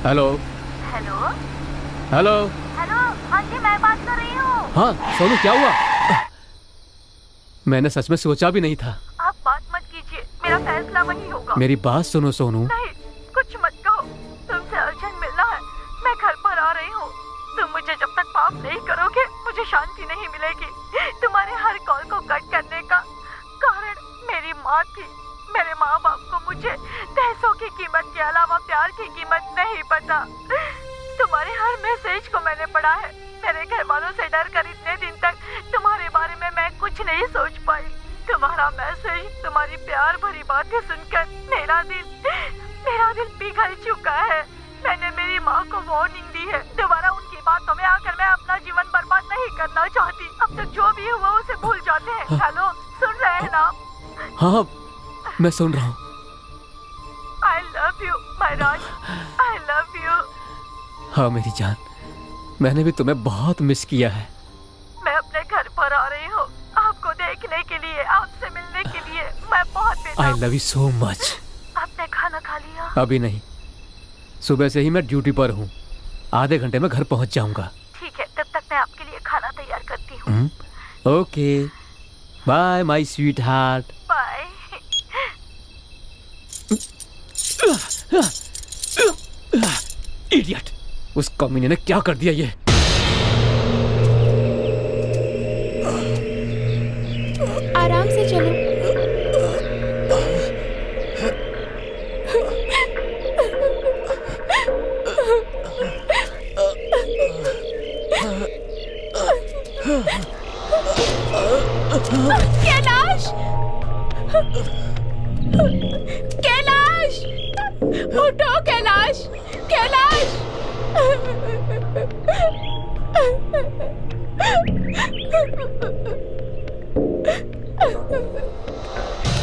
Hello hello hello. हेलो, हाँ जी मैं बात कर रही हूँ। हाँ सोनू, क्या हुआ? मैंने सच में सोचा भी नहीं था। आप बात मत कीजिए, मेरा फैसला वही होगा। मेरी बात सुनो सोनू। नहीं, कुछ मत कहो। तुमसे अर्जेंट मिलना है, मैं घर पर आ रही हूँ। तुम मुझे जब तक माफ नहीं करोगे मुझे शांति नहीं मिलेगी। तुम्हारे हर कॉल को कट करने का कारण मेरी माँ थी। मेरे माँ बाप को मुझे पैसों की कीमत के अलावा प्यार की कीमत नहीं पता। तुम्हारे हर मैसेज को मैंने पढ़ा है। मेरे घर वालों से डर कर इतने दिन तक तुम्हारे बारे में मैं कुछ नहीं सोच पाई। तुम्हारा मैसेज, तुम्हारी प्यार भरी बातें सुनकर मेरा दिल पिघल चुका है। मैंने मेरी माँ को वार्निंग दी है, दोबारा उनकी बातों में आकर मैं अपना जीवन बर्बाद नहीं करना चाहती। अब तक जो भी हुआ उसे भूल जाते हैं। हेलो, सुन रहे हैं ना? हाँ मैं सुन रहा हूँ। I love you, my Raj. I love you. हाँ मेरी जान, मैंने भी तुम्हें बहुत मिस किया है। मैं अपने घर पर आ रही हूँ, आपको देखने के लिए, आपसे मिलने के लिए। मैं बहुत बेताब। I love you so much. आपने खाना खा लिया? अभी नहीं, सुबह से ही मैं ड्यूटी पर हूँ। आधे घंटे में घर पहुँच जाऊँगा। ठीक है, तब तक मैं आपके लिए खाना तैयार करती हूँ। Okay, bye my sweetheart. Bye. Idiot, उस कमीने ने क्या कर दिया ये? आराम से चलो। कैलाश! कैलाश! उठो कैलाश! कैलाश!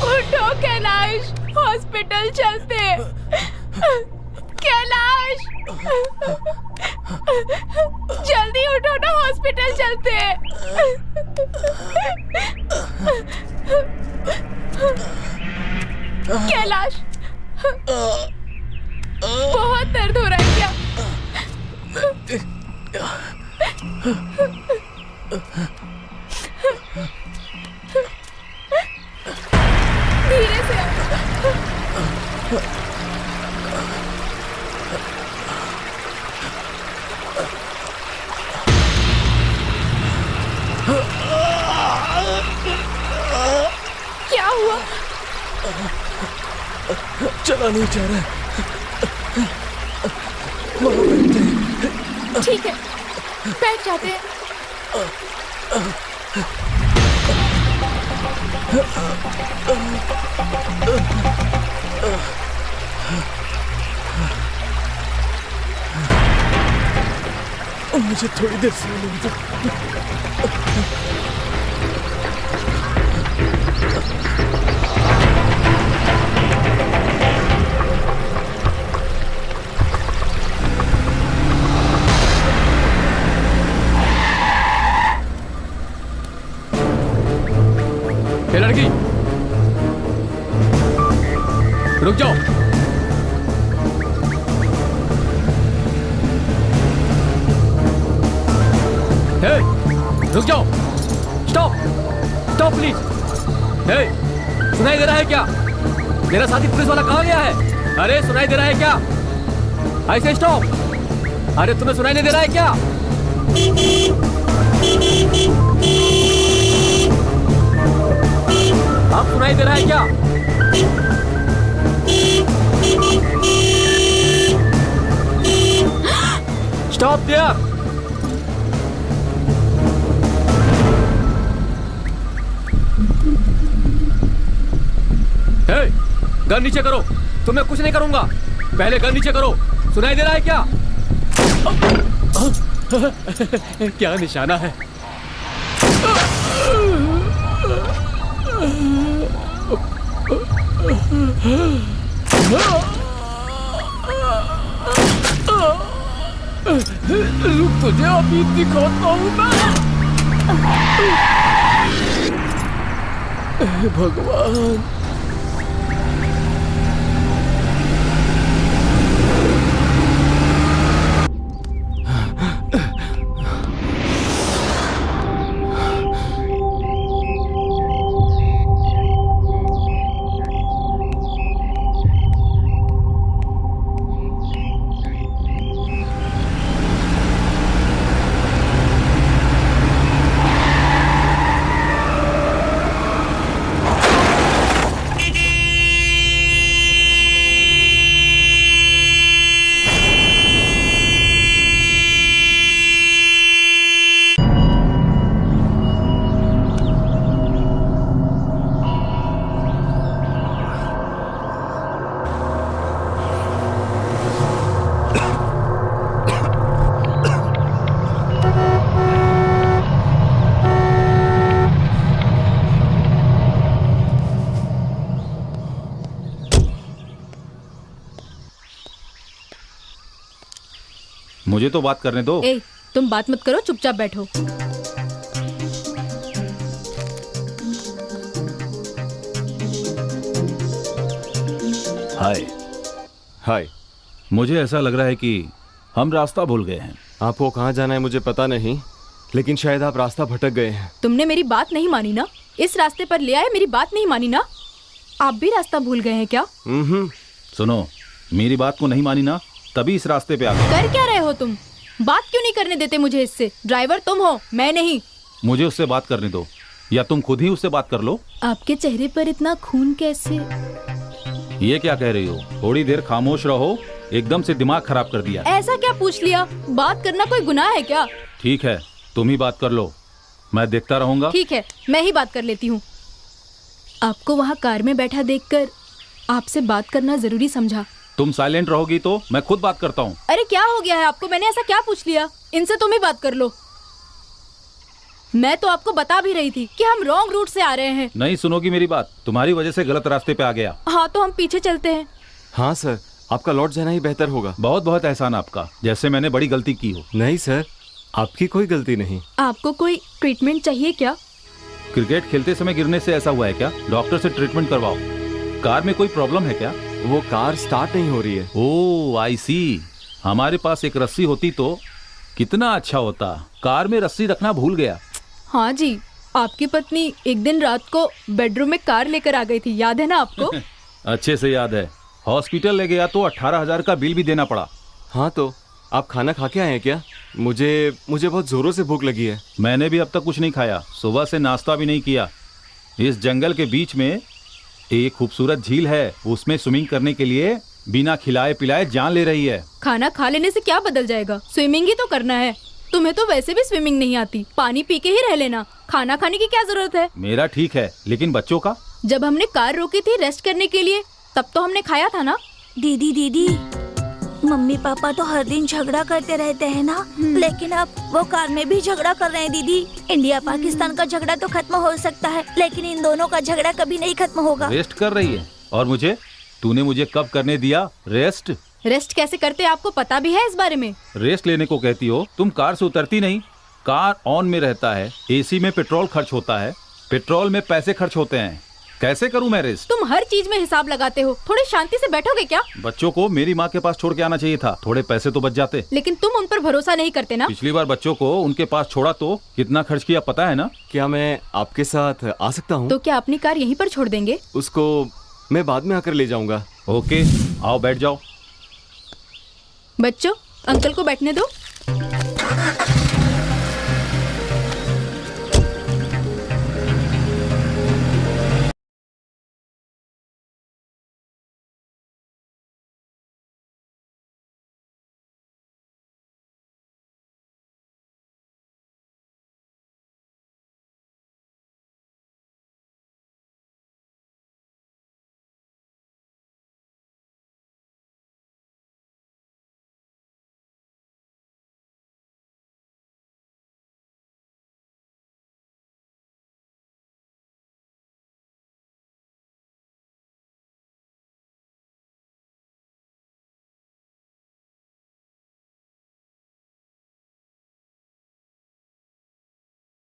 उठो कैलाश, हॉस्पिटल चलते। कैलाश, जल्दी उठो ना, हॉस्पिटल चलते। कैलाश, बहुत दर्द हो रहा है क्या? धीरे से। क्या हुआ? चला नहीं जा रहा है। वहाँ बैठते हैं। ठीक है, बैठ जाते हैं। मुझे थोड़ी देर से मिलेगी। ये लड़की, रुक जाओ। हे, रुक जाओ। Stop, stop please. हे, सुनाई दे रहा है क्या? मेरा साथी पुलिस वाला कहाँ गया है? अरे सुनाई दे रहा है क्या? ऐसे स्टॉप। अरे तुम्हें सुनाई नहीं दे रहा है क्या? अब सुनाई दे रहा है क्या? Stop there. हे, गन नीचे करो। तुम्हें कुछ नहीं करूंगा। पहले गन नीचे करो। सुनाई दे रहा है क्या? क्या निशाना है? रुक, तुझे अभी दिखाता हूं मैं। भगवान, मुझे तो बात करने दो। ए, तुम बात मत करो, चुपचाप बैठो। हाय। हाय। मुझे ऐसा लग रहा है कि हम रास्ता भूल गए हैं। आपको कहाँ जाना है मुझे पता नहीं, लेकिन शायद आप रास्ता भटक गए हैं। तुमने मेरी बात नहीं मानी ना? इस रास्ते पर ले आए, मेरी बात नहीं मानी ना? आप भी रास्ता भूल गए हैं क्या? सुनो, मेरी बात को नहीं मानी ना, तभी इस रास्ते पे आ गए। कर क्या रहे हो तुम? बात क्यों नहीं करने देते मुझे इससे? ड्राइवर तुम हो, मैं नहीं। मुझे उससे बात करने दो, या तुम खुद ही उससे बात कर लो। आपके चेहरे पर इतना खून कैसे? ये क्या कह रही हो? थोड़ी देर खामोश रहो, एकदम से दिमाग खराब कर दिया। ऐसा क्या पूछ लिया? बात करना कोई गुनाह है क्या? ठीक है, तुम ही बात कर लो, मैं देखता रहूंगा। ठीक है, मैं ही बात कर लेती हूँ। आपको वहाँ कार में बैठा देखकर आपसे बात करना जरूरी समझा। तुम साइलेंट रहोगी तो मैं खुद बात करता हूँ। अरे क्या हो गया है आपको? मैंने ऐसा क्या पूछ लिया? इनसे तुम ही बात कर लो। मैं तो आपको बता भी रही थी कि हम रॉन्ग रूट से आ रहे हैं। नहीं सुनोगी मेरी बात, तुम्हारी वजह से गलत रास्ते पे आ गया। हाँ तो हम पीछे चलते हैं। हाँ सर, आपका लौट जाना ही बेहतर होगा। बहुत बहुत एहसान आपका, जैसे मैंने बड़ी गलती की हो। नहीं सर, आपकी कोई गलती नहीं। आपको कोई ट्रीटमेंट चाहिए क्या? क्रिकेट खेलते समय गिरने से ऐसा हुआ है क्या? डॉक्टर से ट्रीटमेंट करवाओ। कार में कोई प्रॉब्लम है क्या? वो कार स्टार्ट नहीं हो रही है। ओह आई सी। हमारे पास एक रस्सी होती तो कितना अच्छा होता। कार में रस्सी रखना भूल गया। हाँ जी, आपकी पत्नी एक दिन रात को बेडरूम में कार लेकर आ गई थी, याद है ना आपको? अच्छे से याद है। हॉस्पिटल ले गया तो 18,000 का बिल भी देना पड़ा। हाँ तो आप खाना खा के आए हैं क्या? मुझे बहुत जोरों से भूख लगी है। मैंने भी अब तक कुछ नहीं खाया, सुबह से नाश्ता भी नहीं किया। इस जंगल के बीच में एक खूबसूरत झील है, उसमें स्विमिंग करने के लिए बिना खिलाए पिलाए जान ले रही है। खाना खा लेने से क्या बदल जाएगा? स्विमिंग ही तो करना है। तुम्हें तो वैसे भी स्विमिंग नहीं आती, पानी पी के ही रह लेना। खाना खाने की क्या जरूरत है? मेरा ठीक है, लेकिन बच्चों का? जब हमने कार रोकी थी रेस्ट करने के लिए, तब तो हमने खाया था ना। दीदी, मम्मी पापा तो हर दिन झगड़ा करते रहते हैं ना, लेकिन अब वो कार में भी झगड़ा कर रहे हैं दीदी। इंडिया पाकिस्तान का झगड़ा तो खत्म हो सकता है, लेकिन इन दोनों का झगड़ा कभी नहीं खत्म होगा। रेस्ट कर रही है, और मुझे? तूने मुझे कब करने दिया रेस्ट? रेस्ट कैसे करते हैं आपको पता भी है इस बारे में? रेस्ट लेने को कहती हो? तुम कार से उतरती नहीं, कार ऑन में रहता है, एसी में पेट्रोल खर्च होता है, पेट्रोल में पैसे खर्च होते हैं, कैसे करूं मैं रेस्ट? तुम हर चीज में हिसाब लगाते हो, थोड़ी शांति से बैठोगे क्या? बच्चों को मेरी माँ के पास छोड़ के आना चाहिए था, थोड़े पैसे तो बच जाते। लेकिन तुम उन पर भरोसा नहीं करते ना। पिछली बार बच्चों को उनके पास छोड़ा तो कितना खर्च किया पता है ना? क्या मैं आपके साथ आ सकता हूँ? तो क्या अपनी कार यहीं पर छोड़ देंगे? उसको मैं बाद में आकर ले जाऊंगा। ओके, आओ बैठ जाओ। बच्चों, अंकल को बैठने दो।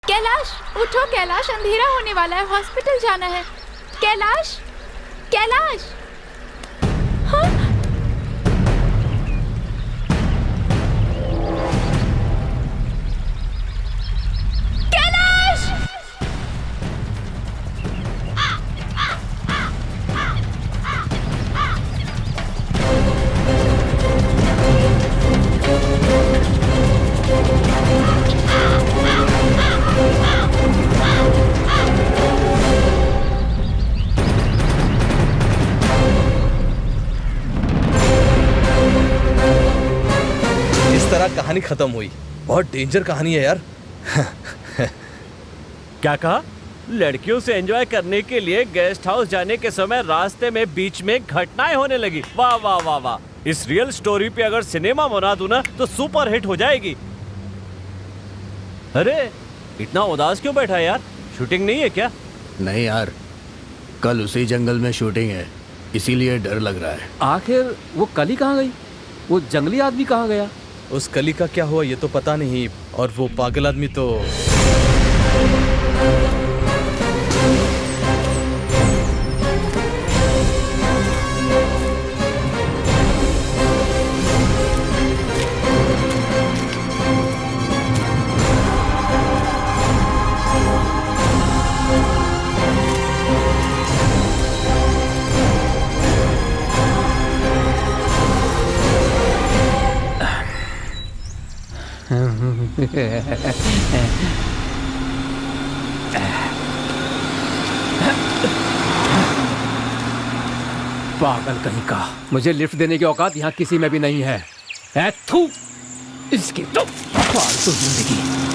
कैलाश, उठो कैलाश, अंधेरा होने वाला है, हॉस्पिटल जाना है। कैलाश, कैलाश। हाँ? कैलाश! तरह कहानी खत्म हुई। बहुत डेंजर कहानी है यार। क्या कहा? लड़कियों से एंजॉय करने के लिए गेस्ट हाउस जाने के समय रास्ते में बीच में घटनाएं होने लगी। वाह वाह वाह वाह। इस रियल स्टोरी पे अगर सिनेमा बना दूं ना तो सुपर हिट हो जाएगी। अरे इतना उदास क्यों बैठा यार? शूटिंग नहीं है क्या? नहीं यार, कल उसी जंगल में शूटिंग है, इसीलिए डर लग रहा है। आखिर वो कली कहाँ गई? वो जंगली आदमी कहाँ गया? उस कली का क्या हुआ ये तो पता नहीं, और वो पागल आदमी तो पागल कहीं का। मुझे लिफ्ट देने की औकात यहाँ किसी में भी नहीं है। थू, इसकी तो फालतू जिंदगी।